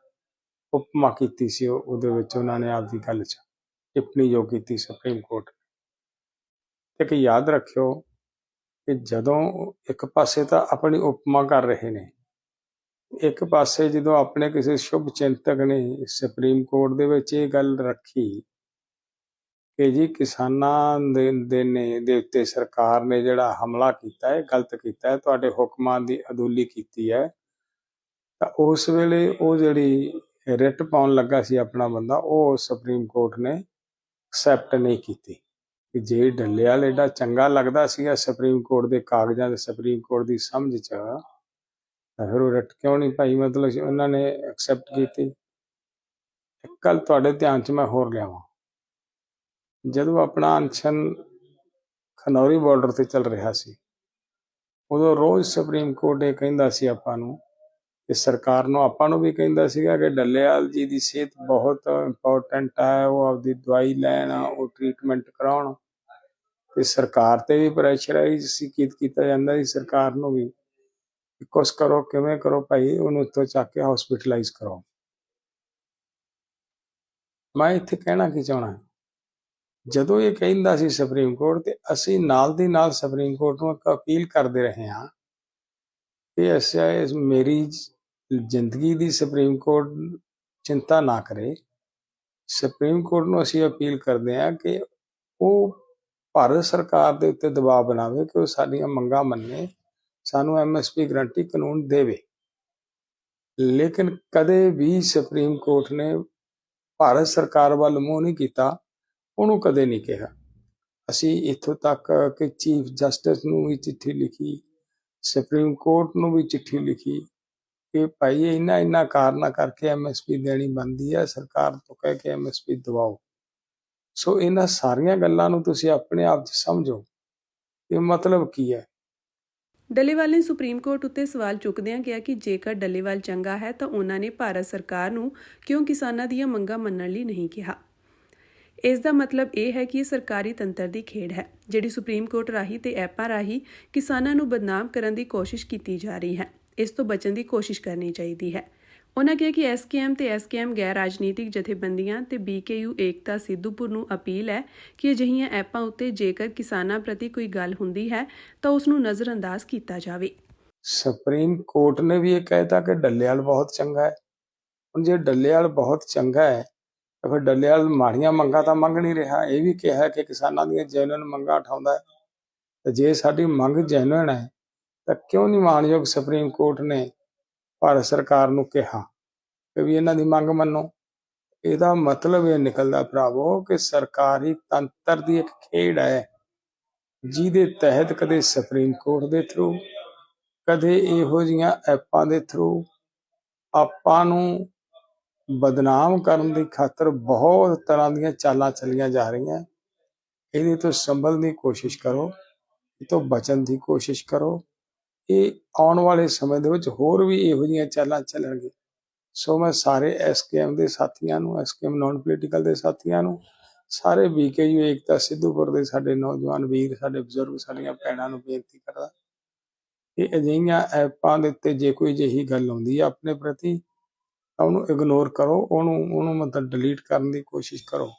ਉਪਮਾ ਕੀਤੀ ਸੀ ਉਹਦੇ ਵਿੱਚ ਉਹਨਾਂ ਨੇ ਆਪਦੀ ਗੱਲ 'ਚ ਟਿੱਪਣੀ ਜੋ ਕੀਤੀ ਸੁਪਰੀਮ ਕੋਰਟ ਨੇ। ਤੇ ਕਿ ਯਾਦ ਰੱਖਿਓ ਕਿ ਜਦੋਂ ਇੱਕ ਪਾਸੇ ਤਾਂ ਆਪਣੀ ਉਪਮਾ ਕਰ ਰਹੇ ਨੇ, ਇੱਕ ਪਾਸੇ ਜਦੋਂ ਆਪਣੇ ਕਿਸੇ ਸ਼ੁਭ ਚਿੰਤਕ ਨੇ ਸੁਪਰੀਮ ਕੋਰਟ ਦੇ ਵਿੱਚ ਇਹ ਗੱਲ ਰੱਖੀ ਕਿ ਜੀ ਕਿਸਾਨਾਂ ਦੇ ਉੱਤੇ ਸਰਕਾਰ ਨੇ ਜਿਹੜਾ ਹਮਲਾ ਕੀਤਾ ਹੈ ਗਲਤ ਕੀਤਾ ਹੈ, ਤੁਹਾਡੇ ਹੁਕਮਾਂ ਦੀ ਅਦੁਲੀ ਕੀਤੀ ਹੈ, ਤਾਂ ਉਸ ਵੇਲੇ ਉਹ ਜਿਹੜੀ ਰਿਟ ਪਾਉਣ ਲੱਗਾ ਸੀ ਆਪਣਾ ਬੰਦਾ, ਉਹ ਸੁਪਰੀਮ ਕੋਰਟ ਨੇ ਐਕਸੈਪਟ ਨਹੀਂ ਕੀਤੀ। ਕਿ ਜੇ ਡੱਲੇਵਾਲ ਐਡਾ ਚੰਗਾ ਲੱਗਦਾ ਸੀਗਾ ਸੁਪਰੀਮ ਕੋਰਟ ਦੇ ਕਾਗਜ਼ਾਂ ਤੇ ਸੁਪਰੀਮ ਕੋਰਟ ਦੀ ਸਮਝ 'ਚ, ਤਾਂ ਫਿਰ ਉਹ ਰਿਟ ਕਿਉਂ ਨਹੀਂ ਭਾਈ ਮਤਲਬ ਉਹਨਾਂ ਨੇ ਐਕਸੈਪਟ ਕੀਤੀ। ਇੱਕ ਗੱਲ ਤੁਹਾਡੇ ਧਿਆਨ 'ਚ ਮੈਂ ਹੋਰ ਲਿਆਵਾਂ, ਜਦੋਂ ਆਪਣਾ ਅਨਸ਼ਨ ਖਨੌਰੀ ਬਾਰਡਰ ਤੇ ਚੱਲ ਰਿਹਾ ਸੀ, ਉਦੋਂ ਰੋਜ਼ ਸੁਪਰੀਮ ਕੋਰਟ ਇਹ ਕਹਿੰਦਾ ਸੀ ਆਪਾਂ ਨੂੰ, ਕਿ ਸਰਕਾਰ ਨੂੰ ਆਪਾਂ ਨੂੰ ਵੀ ਕਹਿੰਦਾ ਸੀਗਾ ਕਿ ਡੱਲੇਵਾਲ ਜੀ ਦੀ ਸਿਹਤ ਬਹੁਤ ਇੰਪੋਰਟੈਂਟ ਹੈ, ਉਹ ਆਪਦੀ ਦਵਾਈ ਲੈਣ, ਉਹ ਟ੍ਰੀਟਮੈਂਟ ਕਰਾਉਣ। ਤੇ ਸਰਕਾਰ ਤੇ ਵੀ ਪ੍ਰੈਸ਼ਰਾਈਜ਼ ਕੀਤਾ ਜਾਂਦਾ ਸੀ ਸਰਕਾਰ ਨੂੰ ਵੀ, ਕੁਛ ਕਰੋ ਕਿਵੇਂ ਕਰੋ ਭਾਈ, ਉਹਨੂੰ ਇੱਥੋਂ ਚੱਕ ਕੇ ਹਸਪੀਟਲਾਈਜ਼ ਕਰੋ। ਮੈਂ ਇੱਥੇ ਕਹਿਣਾ ਕੀ ਚਾਹੁੰਦਾ, ਜਦੋਂ ਇਹ ਕਹਿੰਦਾ ਸੀ ਸੁਪਰੀਮ ਕੋਰਟ, ਤੇ ਅਸੀਂ ਨਾਲ ਦੀ ਨਾਲ ਸੁਪਰੀਮ ਕੋਰਟ ਨੂੰ ਇੱਕ ਅਪੀਲ ਕਰਦੇ ਰਹੇ ਹਾਂ ਕਿ ਮੇਰੀ ਜ਼ਿੰਦਗੀ ਦੀ ਸੁਪਰੀਮ ਕੋਰਟ ਚਿੰਤਾ ਨਾ ਕਰੇ। ਸੁਪਰੀਮ ਕੋਰਟ ਨੂੰ ਅਸੀਂ ਅਪੀਲ ਕਰਦੇ ਹਾਂ ਕਿ ਉਹ ਭਾਰਤ ਸਰਕਾਰ ਦੇ ਉੱਤੇ ਦਬਾਅ ਬਣਾਵੇ ਕਿ ਉਹ ਸਾਡੀਆਂ ਮੰਗਾਂ ਮੰਨੇ, ਸਾਨੂੰ MSP ਗਰੰਟੀ ਕਾਨੂੰਨ ਦੇਵੇ। ਲੇਕਿਨ ਕਦੇ ਵੀ ਸੁਪਰੀਮ ਕੋਰਟ ਨੇ ਭਾਰਤ ਸਰਕਾਰ ਵੱਲ ਮੂੰਹ ਨਹੀਂ ਕੀਤਾ, ਉਹਨੂੰ ਕਦੇ ਨਹੀਂ ਕਿਹਾ। ਅਸੀਂ ਇੱਥੋਂ ਤੱਕ ਕਿ ਚੀਫ ਜਸਟਿਸ ਨੂੰ ਵੀ ਚਿੱਠੀ ਲਿਖੀ, ਸੁਪਰੀਮ ਕੋਰਟ ਨੂੰ ਵੀ ਚਿੱਠੀ ਲਿਖੀ ਕਿ ਭਾਈ ਇਹਨਾਂ ਕਾਰਨਾਂ ਕਰਕੇ MSP ਦੇਣੀ ਬਣਦੀ ਹੈ, ਸਰਕਾਰ ਤੋਂ ਕਹਿ ਕੇ MSP ਦਿਵਾਓ। ਸੋ ਇਹਨਾਂ ਸਾਰੀਆਂ ਗੱਲਾਂ ਨੂੰ ਤੁਸੀਂ ਆਪਣੇ ਆਪ 'ਚ ਸਮਝੋ ਕਿ ਮਤਲਬ ਕੀ ਹੈ। ਡੱਲੇਵਾਲ ਨੇ ਸੁਪਰੀਮ ਕੋਰਟ ਉੱਤੇ ਸਵਾਲ ਚੁੱਕਦਿਆਂ ਕਿਹਾ ਕਿ ਜੇਕਰ ਡੱਲੇਵਾਲ ਚੰਗਾ ਹੈ ਤਾਂ ਉਹਨਾਂ ਨੇ ਭਾਰਤ ਸਰਕਾਰ ਨੂੰ ਕਿਉਂ ਕਿਸਾਨਾਂ ਦੀਆਂ ਮੰਗਾਂ ਮੰਨਣ ਲਈ ਨਹੀਂ ਕਿਹਾ। ਇਸ ਦਾ ਮਤਲਬ ਇਹ ਹੈ ਕਿ ਇਹ ਸਰਕਾਰੀ ਤੰਤਰ ਦੀ ਖੇਡ ਹੈ, ਜਿਹੜੀ ਸੁਪਰੀਮ ਕੋਰਟ ਰਾਹੀਂ ਤੇ ਐਪਾਂ ਰਾਹੀਂ ਕਿਸਾਨਾਂ ਨੂੰ ਬਦਨਾਮ ਕਰਨ ਦੀ ਕੋਸ਼ਿਸ਼ ਕੀਤੀ ਜਾ ਰਹੀ ਹੈ। ਇਸ ਤੋਂ ਬਚਣ ਦੀ ਕੋਸ਼ਿਸ਼ ਕਰਨੀ ਚਾਹੀਦੀ ਹੈ। ਉਹਨਾਂ ਕਿਹਾ ਕਿ SKM ਤੇ SKM ਗੈਰ ਰਾਜਨੀਤਿਕ ਜਥੇਬੰਦੀਆਂ ਤੇ BKU ਏਕਤਾ ਸਿੱਧੂਪੁਰ ਨੂੰ ਅਪੀਲ ਹੈ ਕਿ ਅਜਿਹੀਆਂ ਐਪਾਂ ਉੱਤੇ ਜੇਕਰ ਕਿਸਾਨਾਂ ਪ੍ਰਤੀ ਕੋਈ ਗੱਲ ਹੁੰਦੀ ਹੈ ਤਾਂ ਉਸ ਨੂੰ ਨਜ਼ਰਅੰਦਾਜ਼ ਕੀਤਾ ਜਾਵੇ। ਸੁਪਰੀਮ ਕੋਰਟ ਨੇ ਵੀ ਇਹ ਕਹਿਤਾ ਕਿ ਡੱਲੇਵਾਲ ਬਹੁਤ ਚੰਗਾ ਹੈ। ਹੁਣ ਜੇ ਡੱਲੇਵਾਲ ਬਹੁਤ ਚੰਗਾ ਹੈ ਤਾਂ ਫਿਰ ਡੱਲੇਵਾਲ ਮਾੜੀਆਂ ਮੰਗਾਂ ਤਾਂ ਮੰਗ ਨਹੀਂ ਰਿਹਾ। ਇਹ ਵੀ ਕਿਹਾ ਕਿ ਕਿਸਾਨਾਂ ਦੀਆਂ ਜੈਨੂਇਨ ਮੰਗਾਂ ਉਠਾਉਂਦਾ ਹੈ। ਤੇ ਜੇ ਸਾਡੀ ਮੰਗ ਜੈਨੂਇਨ ਹੈ ਤਾਂ ਕਿਉਂ ਨਹੀਂ ਮਾਣਯੋਗ ਸੁਪਰੀਮ ਕੋਰਟ ਨੇ ਭਾਰਤ ਸਰਕਾਰ ਨੂੰ ਕਿਹਾ ਕਿ ਵੀ ਇਹਨਾਂ ਦੀ ਮੰਗ ਮੰਨੋ। ਇਹਦਾ ਮਤਲਬ ਇਹ ਨਿਕਲਦਾ ਭਰਾਵੋ ਕਿ ਸਰਕਾਰੀ ਤੰਤਰ ਦੀ ਇੱਕ ਖੇਡ ਹੈ, ਜਿਹਦੇ ਤਹਿਤ ਕਦੇ ਸੁਪਰੀਮ ਕੋਰਟ ਦੇ ਥਰੂ, ਕਦੇ ਇਹੋ ਜਿਹੀਆਂ ਐਪਾਂ ਦੇ ਥਰੂ ਆਪਾਂ ਨੂੰ ਬਦਨਾਮ ਕਰਨ ਦੀ ਖਾਤਰ ਬਹੁਤ ਤਰ੍ਹਾਂ ਦੀਆਂ ਚਾਲਾਂ ਚੱਲੀਆਂ ਜਾ ਰਹੀਆਂ। ਇਹਦੇ ਤੋਂ ਸੰਭਲਣ ਦੀ ਕੋਸ਼ਿਸ਼ ਕਰੋ, ਇਹ ਤੋਂ ਬਚਣ ਦੀ ਕੋਸ਼ਿਸ਼ ਕਰੋ। ਇਹ ਆਉਣ ਵਾਲੇ ਸਮੇਂ ਦੇ ਵਿੱਚ ਹੋਰ ਵੀ ਇਹੋ ਜਿਹੀਆਂ ਚਾਲਾਂ ਚੱਲਣਗੀਆਂ। ਸੋ ਮੈਂ ਸਾਰੇ ਐਸਕੇਐਮ ਦੇ ਸਾਥੀਆਂ ਨੂੰ, ਐਸਕੇਐਮ ਨਾਨ ਪੋਲੀਟੀਕਲ ਦੇ ਸਾਥੀਆਂ ਨੂੰ, ਸਾਰੇ ਬੀਕੇਯੂ ਏਕਤਾ ਸਿੱਧੂਪੁਰ ਦੇ ਸਾਡੇ ਨੌਜਵਾਨ ਵੀਰ, ਸਾਡੇ ਬਜ਼ੁਰਗ, ਸਾਡੀਆਂ ਭੈਣਾਂ ਨੂੰ ਬੇਨਤੀ ਕਰਦਾ ਕਿ ਅਜਿਹੀਆਂ ਐਪਾਂ ਦੇ ਉੱਤੇ ਜੇ ਕੋਈ ਅਜਿਹੀ ਗੱਲ ਆਉਂਦੀ ਹੈ ਆਪਣੇ ਪ੍ਰਤੀ ਤਾਂ ਉਹਨੂੰ ਇਗਨੋਰ ਕਰੋ, ਉਹਨੂੰ ਮਤਲਬ ਡਿਲੀਟ ਕਰਨ ਦੀ ਕੋਸ਼ਿਸ਼ ਕਰੋ।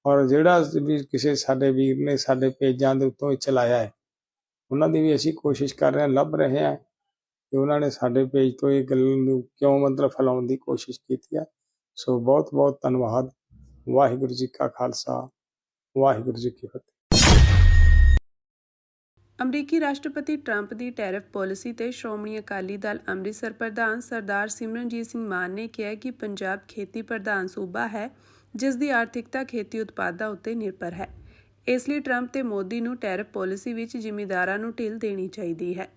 ਔਰ ਜਿਹੜਾ ਵੀ ਕਿਸੇ ਸਾਡੇ ਵੀਰ ਨੇ ਸਾਡੇ ਪੇਜਾਂ ਦੇ ਉੱਤੋਂ ਚਲਾਇਆ ਹੈ, ਉਹਨਾਂ ਦੀ ਵੀ ਅਸੀਂ ਕੋਸ਼ਿਸ਼ ਕਰ ਰਹੇ ਹਾਂ, ਲੱਭ ਰਹੇ ਹਾਂ ਕਿ ਉਹਨਾਂ ਨੇ ਸਾਡੇ ਪੇਜ ਤੋਂ ਇਹ ਗੱਲ ਨੂੰ ਕਿਉਂ ਮਤਲਬ ਫੈਲਾਉਣ ਦੀ ਕੋਸ਼ਿਸ਼ ਕੀਤੀ ਹੈ। ਸੋ ਬਹੁਤ ਬਹੁਤ ਧੰਨਵਾਦ। ਵਾਹਿਗੁਰੂ ਜੀ ਕਾ ਖਾਲਸਾ, ਵਾਹਿਗੁਰੂ ਜੀ ਕੀ ਫਤਿਹ। ਅਮਰੀਕੀ ਰਾਸ਼ਟਰਪਤੀ ਟਰੰਪ ਦੀ ਟੈਰਿਫ ਪਾਲਿਸੀ ਤੇ ਸ਼੍ਰੋਮਣੀ ਅਕਾਲੀ ਦਲ ਅੰਮ੍ਰਿਤਸਰ ਪ੍ਰਧਾਨ ਸਰਦਾਰ ਸਿਮਰਨਜੀਤ ਸਿੰਘ ਮਾਨ ਨੇ ਕਿਹਾ ਕਿ ਪੰਜਾਬ ਖੇਤੀ ਪ੍ਰਧਾਨ ਸੂਬਾ ਹੈ, ਜਿਸ ਦੀ ਆਰਥਿਕਤਾ ਖੇਤੀ ਉਤਪਾਦਾਂ ਉੱਤੇ ਨਿਰਭਰ ਹੈ। ਇਸ ਲਈ ਟਰੰਪ ਤੇ ਮੋਦੀ ਨੂੰ ਟੈਰਿਫ ਪਾਲਿਸੀ ਵਿੱਚ ਜ਼ਿਮੀਂਦਾਰਾਂ ਨੂੰ ਢਿੱਲ ਦੇਣੀ ਚਾਹੀਦੀ ਹੈ।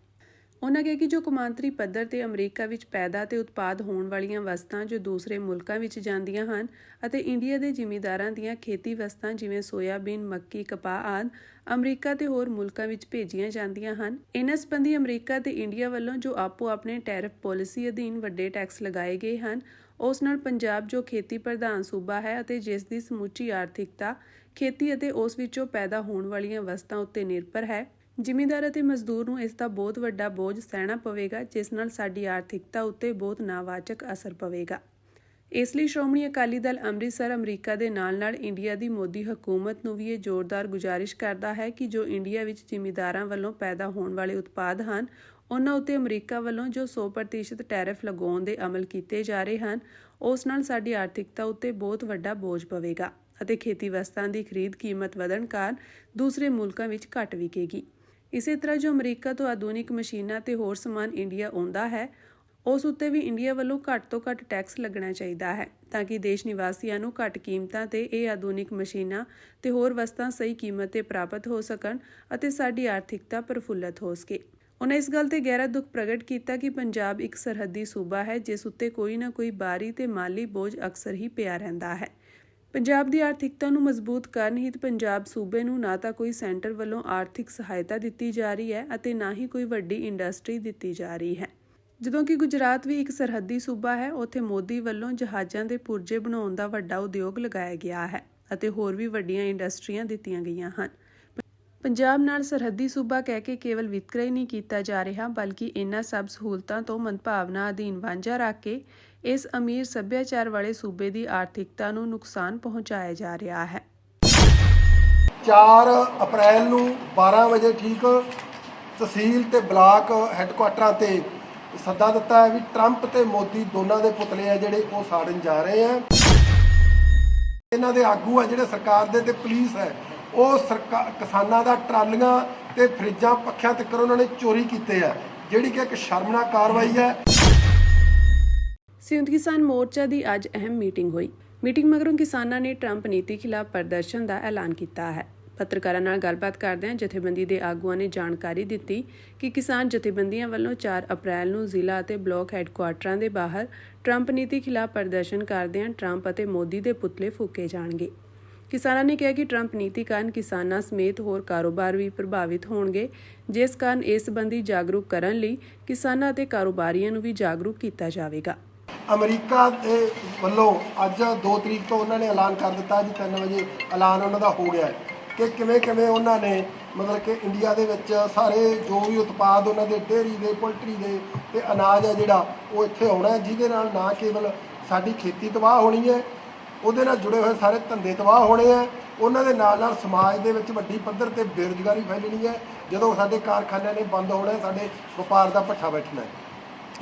ਉਨ੍ਹਾਂ ਕਿਹਾ ਕਿ ਜੋ ਕੌਮਾਂਤਰੀ ਪੱਧਰ ਤੇ ਅਮਰੀਕਾ ਵਿੱਚ ਪੈਦਾ ਤੇ ਉਤਪਾਦ ਹੋਣ ਵਾਲੀਆਂ ਵਸਤਾਂ ਜੋ ਦੂਸਰੇ ਮੁਲਕਾਂ ਵਿੱਚ ਜਾਂਦੀਆਂ ਹਨ ਅਤੇ ਇੰਡੀਆ ਦੇ ਜ਼ਿਮੀਂਦਾਰਾਂ ਦੀਆਂ ਖੇਤੀ ਵਸਤਾਂ ਜਿਵੇਂ ਸੋਇਆਬੀਨ, ਮੱਕੀ, ਕਪਾਹ ਆਦਿ ਅਮਰੀਕਾ ਤੇ ਹੋਰ ਮੁਲਕਾਂ ਵਿੱਚ ਭੇਜੀਆਂ ਜਾਂਦੀਆਂ ਹਨ। ਇਨ੍ਹਾਂ ਸੰਬੰਧੀ ਅਮਰੀਕਾ ਤੇ ਇੰਡੀਆ ਵੱਲੋਂ ਜੋ ਆਪੋ ਆਪਣੇ ਟੈਰਿਫ ਪਾਲਿਸੀ ਅਧੀਨ ਵੱਡੇ ਟੈਕਸ ਲਗਾਏ ਗਏ ਹਨ, ਉਸ ਨਾਲ ਪੰਜਾਬ ਜੋ ਖੇਤੀ ਪ੍ਰਧਾਨ ਸੂਬਾ ਹੈ ਅਤੇ ਜਿਸ ਦੀ ਸਮੁੱਚੀ ਆਰਥਿਕਤਾ ਖੇਤੀ ਅਤੇ ਉਸ ਵਿੱਚੋਂ ਪੈਦਾ ਹੋਣ ਵਾਲੀਆਂ ਵਸਤਾਂ ਉੱਤੇ ਨਿਰਭਰ ਹੈ, ਜ਼ਿਮੀਂਦਾਰ ਅਤੇ ਮਜ਼ਦੂਰ ਨੂੰ ਇਸ ਦਾ ਬਹੁਤ ਵੱਡਾ ਬੋਝ ਸਹਿਣਾ ਪਵੇਗਾ, ਜਿਸ ਨਾਲ ਸਾਡੀ ਆਰਥਿਕਤਾ ਉੱਤੇ ਬਹੁਤ ਨਾਵਾਚਕ ਅਸਰ ਪਵੇਗਾ। ਇਸ ਲਈ ਸ਼੍ਰੋਮਣੀ ਅਕਾਲੀ ਦਲ ਅੰਮ੍ਰਿਤਸਰ ਅਮਰੀਕਾ ਦੇ ਨਾਲ-ਨਾਲ ਇੰਡੀਆ ਦੀ ਮੋਦੀ ਹਕੂਮਤ ਨੂੰ ਵੀ ਇਹ ਜ਼ੋਰਦਾਰ ਗੁਜ਼ਾਰਿਸ਼ ਕਰਦਾ ਹੈ ਕਿ ਜੋ ਇੰਡੀਆ ਵਿੱਚ ਜ਼ਿਮੀਂਦਾਰਾਂ ਵੱਲੋਂ ਪੈਦਾ ਹੋਣ ਵਾਲੇ ਉਤਪਾਦ ਹਨ, ਉਹਨਾਂ ਉੱਤੇ ਅਮਰੀਕਾ ਵੱਲੋਂ ਜੋ 100% ਟੈਰਿਫ ਲਗਾਉਣ ਦੇ ਅਮਲ ਕੀਤੇ ਜਾ ਰਹੇ ਹਨ, ਉਸ ਨਾਲ ਸਾਡੀ ਆਰਥਿਕਤਾ ਉੱਤੇ ਬਹੁਤ ਵੱਡਾ ਬੋਝ ਪਵੇਗਾ ਅਤੇ ਖੇਤੀ ਵਸਤਾਂ ਦੀ ਖਰੀਦ ਕੀਮਤ ਵਧਣ ਕਾਰਨ ਦੂਸਰੇ ਮੁਲਕਾਂ ਵਿੱਚ ਘੱਟ ਵਿਕੇਗੀ। ਇਸੇ ਤਰ੍ਹਾਂ ਜੋ ਅਮਰੀਕਾ ਤੋਂ ਆਧੁਨਿਕ ਮਸ਼ੀਨਾਂ ਤੇ ਹੋਰ ਸਮਾਨ ਇੰਡੀਆ ਆਉਂਦਾ ਹੈ, ਉਸ ਉੱਤੇ ਵੀ ਇੰਡੀਆ ਵੱਲੋਂ ਘੱਟ ਤੋਂ ਘੱਟ ਟੈਕਸ ਲੱਗਣਾ ਚਾਹੀਦਾ ਹੈ, ਤਾਂ ਕਿ ਦੇਸ਼ ਨਿਵਾਸੀਆਂ ਨੂੰ ਘੱਟ ਕੀਮਤਾਂ ਤੇ ਇਹ ਆਧੁਨਿਕ ਮਸ਼ੀਨਾਂ ਤੇ ਹੋਰ ਵਸਤਾਂ ਸਹੀ ਕੀਮਤ ਤੇ ਪ੍ਰਾਪਤ ਹੋ ਸਕਣ ਅਤੇ ਸਾਡੀ ਆਰਥਿਕਤਾ ਪ੍ਰਫੁੱਲਤ ਹੋ ਸਕੇ। ਉਨ੍ਹਾਂ ਇਸ ਗੱਲ ਤੇ ਗਹਿਰਾ ਦੁੱਖ ਪ੍ਰਗਟ ਕੀਤਾ ਕਿ ਪੰਜਾਬ ਇੱਕ ਸਰਹੱਦੀ ਸੂਬਾ ਹੈ, ਜਿਸ ਉੱਤੇ ਕੋਈ ਨਾ ਕੋਈ ਬਾਹਰੀ ਤੇ ਮਾਲੀ ਬੋਝ ਅਕਸਰ ਹੀ ਪਿਆ ਰਹਿੰਦਾ ਹੈ। ਪੰਜਾਬ ਦੀ ਆਰਥਿਕਤਾ ਨੂੰ ਮਜ਼ਬੂਤ ਕਰਨ ਹਿੱਤ ਪੰਜਾਬ ਸੂਬੇ ਨੂੰ ਨਾ ਤਾਂ ਕੋਈ ਸੈਂਟਰ ਵੱਲੋਂ ਆਰਥਿਕ ਸਹਾਇਤਾ ਦਿੱਤੀ ਜਾ ਰਹੀ ਹੈ ਅਤੇ ਨਾ ਹੀ ਕੋਈ ਵੱਡੀ ਇੰਡਸਟਰੀ ਦਿੱਤੀ ਜਾ ਰਹੀ ਹੈ। ਜਦੋਂ ਕਿ ਗੁਜਰਾਤ ਵੀ ਇੱਕ ਸਰਹੱਦੀ ਸੂਬਾ ਹੈ, ਉੱਥੇ ਮੋਦੀ ਵੱਲੋਂ ਜਹਾਜ਼ਾਂ ਦੇ ਪੁਰਜੇ ਬਣਾਉਣ ਦਾ ਵੱਡਾ ਉਦਯੋਗ ਲਗਾਇਆ ਗਿਆ ਹੈ ਅਤੇ ਹੋਰ ਵੀ ਵੱਡੀਆਂ ਇੰਡਸਟਰੀਆਂ ਦਿੱਤੀਆਂ ਗਈਆਂ ਹਨ। ਪੰਜਾਬ ਨਾਲ ਸਰਹੱਦੀ ਸੂਬਾ ਕਹਿ ਕੇ ਕੇਵਲ ਵਿਤਕਰਾ ਹੀ ਨਹੀਂ ਕੀਤਾ ਜਾ ਰਿਹਾ, ਬਲਕਿ ਇਹਨਾਂ ਸਭ ਸਹੂਲਤਾਂ ਤੋਂ ਮੰਦਭਾਵਨਾ ਅਧੀਨ ਵਾਂਝਾ ਰੱਖ ਕੇ ਇਸ ਅਮੀਰ ਸੱਭਿਆਚਾਰ ਵਾਲੇ ਸੂਬੇ ਦੀ ਆਰਥਿਕਤਾ ਨੂੰ ਨੁਕਸਾਨ ਪਹੁੰਚਾਇਆ ਜਾ ਰਿਹਾ ਹੈ। 4 ਅਪ੍ਰੈਲ ਨੂੰ 12 ਵਜੇ ਠੀਕ ਤਹਿਸੀਲ ਤੇ ਬਲਾਕ ਹੈੱਡਕੁਆਟਰਾਂ ਤੇ ਸੱਦਾ ਦਿੱਤਾ ਹੈ ਵੀ ਟਰੰਪ ਤੇ ਮੋਦੀ ਦੋਨਾਂ ਦੇ ਪੁਤਲੇ ਆ ਜਿਹੜੇ ਉਹ ਸਾੜਨ ਜਾ ਰਹੇ ਆ। ਇਹਨਾਂ ਦੇ ਆਗੂ ਆ ਜਿਹੜੇ ਸਰਕਾਰ ਦੇ ਤੇ ਪੁਲਿਸ ਹੈ, ਉਹ ਕਿਸਾਨਾਂ ਦਾ ਟਰਾਲੀਆਂ ਤੇ ਫਰਿੱਜਾਂ ਪੱਖਿਆਂ ਤੱਕ ਉਹਨਾਂ ਨੇ ਚੋਰੀ ਕੀਤੇ ਆ, ਜਿਹੜੀ ਕਿ ਇੱਕ ਸ਼ਰਮਨਾਕ ਕਾਰਵਾਈ ਹੈ। ਸੰਯੁਕਤ ਕਿਸਾਨ ਮੋਰਚਾ ਦੀ ਅੱਜ ਅਹਿਮ ਮੀਟਿੰਗ ਹੋਈ। ਮੀਟਿੰਗ ਮਗਰੋਂ ਕਿਸਾਨਾਂ ਨੇ ਟਰੰਪ ਨੀਤੀ ਖਿਲਾਫ ਪ੍ਰਦਰਸ਼ਨ ਦਾ ਐਲਾਨ ਕੀਤਾ ਹੈ। ਪੱਤਰਕਾਰਾਂ ਨਾਲ ਗੱਲਬਾਤ ਕਰਦਿਆਂ ਜਥੇਬੰਦੀ ਦੇ ਆਗੂਆਂ ਨੇ ਜਾਣਕਾਰੀ ਦਿੱਤੀ ਕਿ ਕਿਸਾਨ ਜਥੇਬੰਦੀਆਂ ਵੱਲੋਂ 4 ਅਪ੍ਰੈਲ ਨੂੰ ਜ਼ਿਲ੍ਹਾ ਅਤੇ ਬਲਾਕ ਹੈੱਡਕੁਆਟਰਾਂ ਦੇ ਬਾਹਰ ਟਰੰਪ ਨੀਤੀ ਖਿਲਾਫ ਪ੍ਰਦਰਸ਼ਨ ਕਰਦਿਆਂ ਟਰੰਪ ਅਤੇ ਮੋਦੀ ਦੇ ਪੁਤਲੇ ਫੂਕੇ ਜਾਣਗੇ। ਕਿਸਾਨਾਂ ਨੇ ਕਿਹਾ ਕਿ ਟਰੰਪ ਨੀਤੀ ਕਾਰਨ ਕਿਸਾਨਾਂ ਸਮੇਤ ਹੋਰ ਕਾਰੋਬਾਰ ਵੀ ਪ੍ਰਭਾਵਿਤ ਹੋਣਗੇ, ਜਿਸ ਕਾਰਨ ਇਸ ਸੰਬੰਧੀ ਜਾਗਰੂਕ ਕਰਨ ਲਈ ਕਿਸਾਨਾਂ ਅਤੇ ਕਾਰੋਬਾਰੀਆਂ ਨੂੰ ਵੀ ਜਾਗਰੂਕ ਕੀਤਾ ਜਾਵੇਗਾ। ਅਮਰੀਕਾ ਦੇ ਵੱਲੋਂ ਅੱਜ 2 ਤਰੀਕ ਤੋਂ ਉਹਨਾਂ ਨੇ ਐਲਾਨ ਕਰ ਦਿੱਤਾ ਜੀ, 3 ਵਜੇ ਐਲਾਨ ਉਹਨਾਂ ਦਾ ਹੋ ਗਿਆ ਹੈ ਕਿ ਕਿਵੇਂ ਉਹਨਾਂ ਨੇ ਮਤਲਬ ਕਿ ਇੰਡੀਆ ਦੇ ਵਿੱਚ ਸਾਰੇ ਜੋ ਵੀ ਉਤਪਾਦ ਉਹਨਾਂ ਦੇ ਡੇਅਰੀ ਦੇ, ਪੋਲਟਰੀ ਦੇ ਤੇ ਅਨਾਜ ਹੈ ਜਿਹੜਾ ਉਹ ਇੱਥੇ ਆਉਣਾ, ਜਿਹਦੇ ਨਾਲ ਨਾ ਕੇਵਲ ਸਾਡੀ ਖੇਤੀ ਤਬਾਹ ਹੋਣੀ ਹੈ, ਉਹਦੇ ਨਾਲ ਜੁੜੇ ਹੋਏ ਸਾਰੇ ਧੰਦੇ ਤਬਾਹ ਹੋਣੇ ਆ, ਉਹਨਾਂ ਦੇ ਨਾਲ ਸਮਾਜ ਦੇ ਵਿੱਚ ਵੱਡੀ ਪੱਧਰ ਤੇ ਬੇਰੁਜ਼ਗਾਰੀ ਫੈਲਣੀ ਹੈ। ਜਦੋਂ ਸਾਡੇ ਕਾਰਖਾਨਿਆਂ ਨੇ ਬੰਦ ਹੋਣਾ, ਸਾਡੇ ਵਪਾਰ ਦਾ ਭੱਠਾ ਬੈਠਣਾ ਹੈ।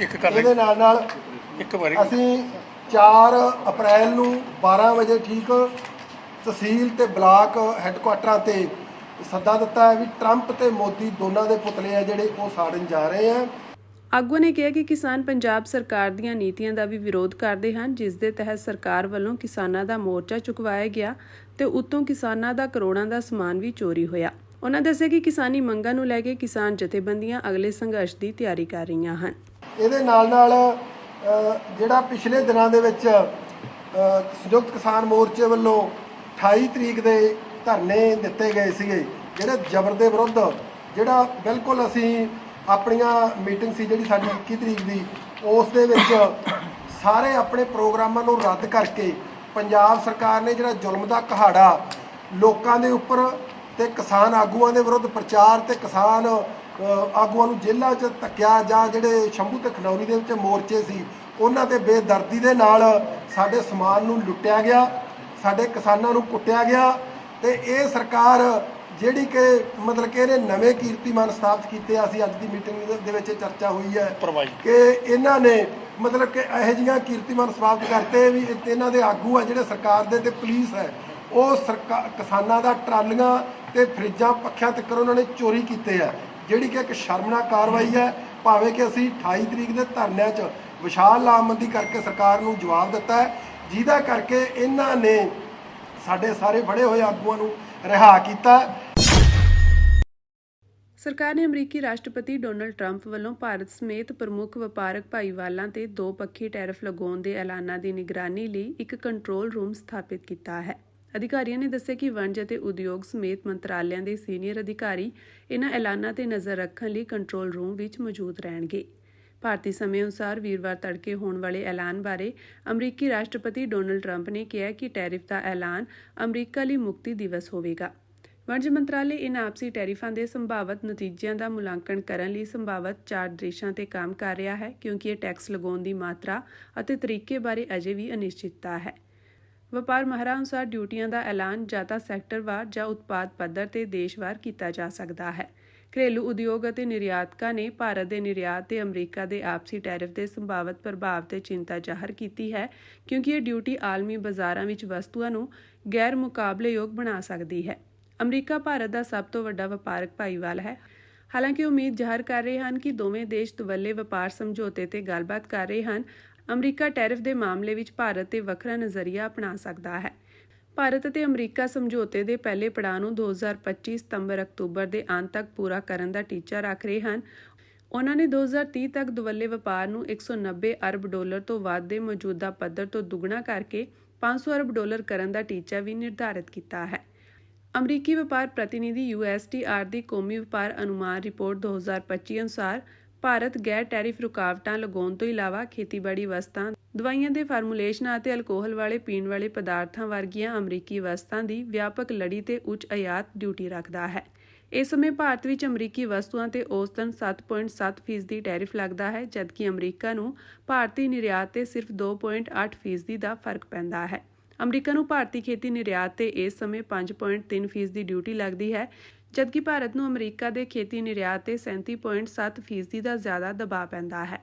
ਇਹਦੇ ਨਾਲ ਅਸੀਂ 4 ਅਪ੍ਰੈਲ ਨੂੰ 12 ਵਜੇ ਠੀਕ ਤਹਿਸੀਲ ਤੇ ਬਲਾਕ ਹੈੱਡਕੁਆਟਰਾਂ ਤੇ ਸੱਦਾ ਦਿੱਤਾ ਹੈ ਵੀ ਟਰੰਪ ਤੇ ਮੋਦੀ ਦੋਨਾਂ ਦੇ ਪੁਤਲੇ ਆ ਜਿਹੜੇ ਉਹ ਸਾੜਨ ਜਾ ਰਹੇ ਆ। ਆਗੂਆਂ ਨੇ ਕਿਹਾ ਕਿ ਕਿਸਾਨ ਪੰਜਾਬ ਸਰਕਾਰ ਦੀਆਂ ਨੀਤੀਆਂ ਦਾ ਵੀ ਵਿਰੋਧ ਕਰਦੇ ਹਨ, ਜਿਸ ਦੇ ਤਹਿਤ ਸਰਕਾਰ ਵੱਲੋਂ ਕਿਸਾਨਾਂ ਦਾ ਮੋਰਚਾ ਚੁਕਵਾਇਆ ਗਿਆ ਤੇ ਉੱਤੋਂ ਕਿਸਾਨਾਂ ਦਾ ਕਰੋੜਾਂ ਦਾ ਸਮਾਨ ਵੀ ਚੋਰੀ ਹੋਇਆ। ਉਹਨਾਂ ਦੱਸਿਆ ਕਿ ਕਿਸਾਨੀ ਮੰਗਾਂ ਨੂੰ ਲੈ ਕੇ ਕਿਸਾਨ ਜਥੇਬੰਦੀਆਂ ਅਗਲੇ ਸੰਘਰਸ਼ ਦੀ ਤਿਆਰੀ ਕਰ ਰਹੀਆਂ ਹਨ। ਇਹਦੇ ਨਾਲ ਜਿਹੜਾ ਪਿਛਲੇ ਦਿਨਾਂ ਦੇ ਵਿੱਚ ਸੰਯੁਕਤ ਕਿਸਾਨ ਮੋਰਚੇ ਵੱਲੋਂ 28 ਤਰੀਕ ਦੇ ਧਰਨੇ ਦਿੱਤੇ ਗਏ ਸੀਗੇ, ਜਿਹੜੇ ਜ਼ਬਰ ਦੇ ਵਿਰੁੱਧ, ਜਿਹੜਾ ਬਿਲਕੁਲ ਅਸੀਂ ਆਪਣੀਆਂ ਮੀਟਿੰਗ ਸੀ ਜਿਹੜੀ ਸਾਡੀ 21 ਤਰੀਕ ਦੀ, ਉਸ ਦੇ ਵਿੱਚ ਸਾਰੇ ਆਪਣੇ ਪ੍ਰੋਗਰਾਮਾਂ ਨੂੰ ਰੱਦ ਕਰਕੇ ਪੰਜਾਬ ਸਰਕਾਰ ਨੇ ਜਿਹੜਾ ਜ਼ੁਲਮ ਦਾ ਕਹਾੜਾ ਲੋਕਾਂ ਦੇ ਉੱਪਰ ਤੇ ਕਿਸਾਨ ਆਗੂਆਂ ਦੇ ਵਿਰੁੱਧ ਪ੍ਰਚਾਰ ਤੇ ਕਿਸਾਨ ਆਗੂਆਂ ਨੂੰ ਜੇਲ੍ਹਾਂ 'ਚ ਧੱਕਿਆ, ਜਾਂ ਜਿਹੜੇ ਸ਼ੰਭੂ ਤੇ ਖਨੌਰੀ ਦੇ ਵਿੱਚ ਮੋਰਚੇ ਸੀ ਉਹਨਾਂ ਤੇ ਬੇਦਰਦੀ ਦੇ ਨਾਲ ਸਾਡੇ ਸਮਾਨ ਨੂੰ ਲੁੱਟਿਆ ਗਿਆ, ਸਾਡੇ ਕਿਸਾਨਾਂ ਨੂੰ ਕੁੱਟਿਆ ਗਿਆ। ਤੇ ਇਹ ਸਰਕਾਰ ਜਿਹੜੀ ਕਿ ਮਤਲਬ ਕਿ ਇਹਨੇ ਨਵੇਂ ਕੀਰਤੀਮਾਨ ਸਥਾਪਿਤ ਕੀਤੇ ਆ, ਅਸੀਂ ਅੱਜ ਦੀ ਮੀਟਿੰਗ ਦੇ ਵਿੱਚ ਚਰਚਾ ਹੋਈ ਹੈ ਕਿ ਇਹਨਾਂ ਨੇ ਮਤਲਬ ਕਿ ਇਹੋ ਜਿਹੀਆਂ ਕੀਰਤੀਮਾਨ ਸਥਾਪਿਤ ਕਰਤੇ ਵੀ ਇਹਨਾਂ ਦੇ ਆਗੂ ਆ ਜਿਹੜੇ ਸਰਕਾਰ ਦੇ ਤੇ ਪੁਲਿਸ ਹੈ, ਉਹ ਕਿਸਾਨਾਂ ਦਾ ਟਰਾਲੀਆਂ ਤੇ ਫਰਿੱਜਾਂ ਪੱਖਿਆਂ ਤੱਕ ਉਹਨਾਂ ਨੇ ਚੋਰੀ ਕੀਤੇ ਆ, ਜਿਹੜੀ ਕਿ ਇੱਕ ਸ਼ਰਮਨਾਕ ਕਾਰਵਾਈ ਹੈ। ਭਾਵੇਂ ਕਿ ਅਸੀਂ 28 ਤਰੀਕ ਦੇ ਧਰਨਿਆਂ 'ਚ ਵਿਸ਼ਾਲ ਲਾਮਬੰਦੀ ਕਰਕੇ ਸਰਕਾਰ ਨੂੰ ਜਵਾਬ ਦਿੱਤਾ ਹੈ, ਜਿਹਦਾ ਕਰਕੇ ਇਹਨਾਂ ਨੇ ਸਾਡੇ ਸਾਰੇ ਫੜੇ ਹੋਏ ਆਗੂਆਂ ਨੂੰ ਰਿਹਾ ਕੀਤਾ। ਸਰਕਾਰ ਨੇ ਅਮਰੀਕੀ ਰਾਸ਼ਟਰਪਤੀ ਡੋਨਲਡ ਟਰੰਪ ਵੱਲੋਂ ਭਾਰਤ ਸਮੇਤ ਪ੍ਰਮੁੱਖ ਵਪਾਰਕ ਭਾਈਵਾਲਾਂ ਤੇ ਦੋ-ਪੱਖੀ ਟੈਰਿਫ ਲਗਾਉਣ ਦੇ ਐਲਾਨਾਂ ਦੀ ਨਿਗਰਾਨੀ ਲਈ ਇੱਕ ਕੰਟਰੋਲ ਰੂਮ ਸਥਾਪਿਤ ਕੀਤਾ ਹੈ। ਅਧਿਕਾਰੀਆਂ ਨੇ ਦੱਸਿਆ ਕਿ ਵਣਜ ਅਤੇ ਉਦਯੋਗ ਸਮੇਤ ਮੰਤਰਾਲਿਆਂ ਦੇ ਸੀਨੀਅਰ ਅਧਿਕਾਰੀ ਇਹਨਾਂ ਐਲਾਨਾਂ ਤੇ ਨਜ਼ਰ ਰੱਖਣ ਲਈ ਕੰਟਰੋਲ ਰੂਮ ਵਿੱਚ ਮੌਜੂਦ ਰਹਿਣਗੇ। ਭਾਰਤੀ ਸਮੇਂ ਅਨੁਸਾਰ ਵੀਰਵਾਰ ਤੜਕੇ ਹੋਣ ਵਾਲੇ ਐਲਾਨ ਬਾਰੇ ਅਮਰੀਕੀ ਰਾਸ਼ਟਰਪਤੀ ਡੋਨਲਡ ਟਰੰਪ ਨੇ ਕਿਹਾ ਕਿ ਟੈਰਿਫ ਦਾ ਐਲਾਨ ਅਮਰੀਕਾ ਲਈ ਮੁਕਤੀ ਦਿਵਸ ਹੋਵੇਗਾ। ਵਣਜ ਮੰਤਰਾਲੇ ਇਨ੍ਹਾਂ ਆਪਸੀ ਟੈਰਿਫਾਂ ਦੇ ਸੰਭਾਵਤ ਨਤੀਜਿਆਂ ਦਾ ਮੁਲਾਂਕਣ ਕਰਨ ਲਈ ਸੰਭਾਵਤ 4 ਦ੍ਰਿਸ਼ਾਂ ਤੇ ਕੰਮ ਕਰ ਰਿਹਾ ਹੈ, ਕਿਉਂਕਿ ਇਹ ਟੈਕਸ ਲਗਾਉਣ ਦੀ ਮਾਤਰਾ ਅਤੇ ਤਰੀਕੇ ਬਾਰੇ ਅਜੇ ਵੀ ਅਨਿਸ਼ਚਿਤਤਾ ਹੈ। ਵਪਾਰ ਮਾਹਰਾਂ ਅਨੁਸਾਰ ਡਿਊਟੀਆਂ ਦਾ ਐਲਾਨ ਜਾਂ ਤਾਂ ਸੈਕਟਰਵਾਰ ਜਾਂ ਉਤਪਾਦ ਪੱਧਰ ਤੇ ਦੇਸ਼ਵਾਰ ਕੀਤਾ ਜਾ ਸਕਦਾ ਹੈ। ਘਰੇਲੂ ਉਦਯੋਗ ਅਤੇ ਨਿਰਯਾਤਕਾਂ ਨੇ ਭਾਰਤ ਦੇ ਨਿਰਯਾਤ ਤੇ ਅਮਰੀਕਾ ਦੇ ਆਪਸੀ ਟੈਰਿਫ ਦੇ ਸੰਭਾਵਤ ਪ੍ਰਭਾਵ ਤੇ ਚਿੰਤਾ ਜ਼ਾਹਰ ਕੀਤੀ ਹੈ, ਕਿਉਂਕਿ ਇਹ ਡਿਊਟੀ ਆਲਮੀ ਬਾਜ਼ਾਰਾਂ ਵਿੱਚ ਵਸਤੂਆਂ ਨੂੰ ਗੈਰ ਮੁਕਾਬਲੇਯੋਗ ਬਣਾ ਸਕਦੀ ਹੈ। ਅਮਰੀਕਾ ਭਾਰਤ ਦਾ ਸਭ ਤੋਂ ਵੱਡਾ ਵਪਾਰਕ ਭਾਈਵਾਲ ਹੈ। ਹਾਲਾਂਕਿ ਉਮੀਦ ਜ਼ਾਹਰ ਕਰ ਰਹੇ ਹਨ ਕਿ ਦੋਵੇਂ ਦੇਸ਼ ਦੁਵੱਲੇ ਵਪਾਰ ਸਮਝੌਤੇ ਤੇ ਗੱਲਬਾਤ ਕਰ ਰਹੇ ਹਨ। ਅਮਰੀਕਾ ਟੈਰਿਫ ਦੇ ਮਾਮਲੇ ਵਿੱਚ ਭਾਰਤ ਤੇ ਵੱਖਰਾ ਨਜ਼ਰੀਆ ਅਪਣਾ ਸਕਦਾ ਹੈ। ਭਾਰਤ ਅਤੇ ਅਮਰੀਕਾ ਸਮਝੌਤੇ ਦੇ ਪਹਿਲੇ ਪੜਾਅ ਨੂੰ 2025 ਸਤੰਬਰ-ਅਕਤੂਬਰ ਦੇ ਅੰਤ ਤੱਕ ਪੂਰਾ ਕਰਨ ਦਾ ਟੀਚਾ ਰੱਖ ਰਹੇ ਹਨ। ਉਹਨਾਂ ਨੇ 2030 ਤੱਕ ਦੁਵੱਲੇ ਵਪਾਰ ਨੂੰ $190 ਅਰਬ ਤੋਂ ਵੱਧ ਦੇ ਮੌਜੂਦਾ ਪੱਧਰ ਤੋਂ ਦੁੱਗਣਾ ਕਰਕੇ $500 ਅਰਬ ਕਰਨ ਦਾ ਟੀਚਾ ਵੀ ਨਿਰਧਾਰਿਤ ਕੀਤਾ ਹੈ। ਅਮਰੀਕੀ ਵਪਾਰ ਪ੍ਰਤੀਨਿਧੀ USTR ਦੀ ਕੌਮੀ ਵਪਾਰ ਅਨੁਮਾਨ ਰਿਪੋਰਟ 2025 ਅਨੁਸਾਰ ਭਾਰਤ ਗੈਰ ਟੈਰਿਫ ਰੁਕਾਵਟਾਂ ਲਗਾਉਣ ਤੋਂ ਇਲਾਵਾ ਖੇਤੀਬਾੜੀ ਵਸਤਾਂ, ਦਵਾਈਆਂ ਦੇ ਫਾਰਮੂਲੇਸ਼ਨਾਂ ਅਤੇ ਅਲਕੋਹਲ ਵਾਲੇ ਪੀਣ ਵਾਲੇ ਪਦਾਰਥਾਂ ਵਰਗੀਆਂ ਅਮਰੀਕੀ ਵਸਤਾਂ ਦੀ ਵਿਆਪਕ ਲੜੀ ਤੇ ਉੱਚ ਆਯਾਤ ਡਿਊਟੀ ਰੱਖਦਾ ਹੈ। ਇਸ ਸਮੇਂ ਭਾਰਤ ਵਿੱਚ ਅਮਰੀਕੀ ਵਸਤੂਆਂ ਤੇ ਔਸਤਨ 7.7% ਟੈਰਿਫ ਲੱਗਦਾ ਹੈ, ਜਦਕਿ ਅਮਰੀਕਾ ਨੂੰ ਭਾਰਤੀ ਨਿਰਯਾਤ ਤੇ ਸਿਰਫ 2.8% ਦਾ ਫਰਕ ਪੈਂਦਾ ਹੈ। ਅਮਰੀਕਾ ਨੂੰ ਭਾਰਤੀ ਖੇਤੀ ਨਿਰਯਾਤ ਤੇ ਇਸ ਸਮੇਂ 5.3% ਦੀ ਡਿਊਟੀ ਲੱਗਦੀ ਹੈ, ਜਦਕਿ ਭਾਰਤ ਨੂੰ ਅਮਰੀਕਾ ਦੇ ਖੇਤੀ ਨਿਰਯਾਤ ਤੇ 37.7% ਦਾ ਜ਼ਿਆਦਾ ਦਬਾਅ ਪੈਂਦਾ ਹੈ।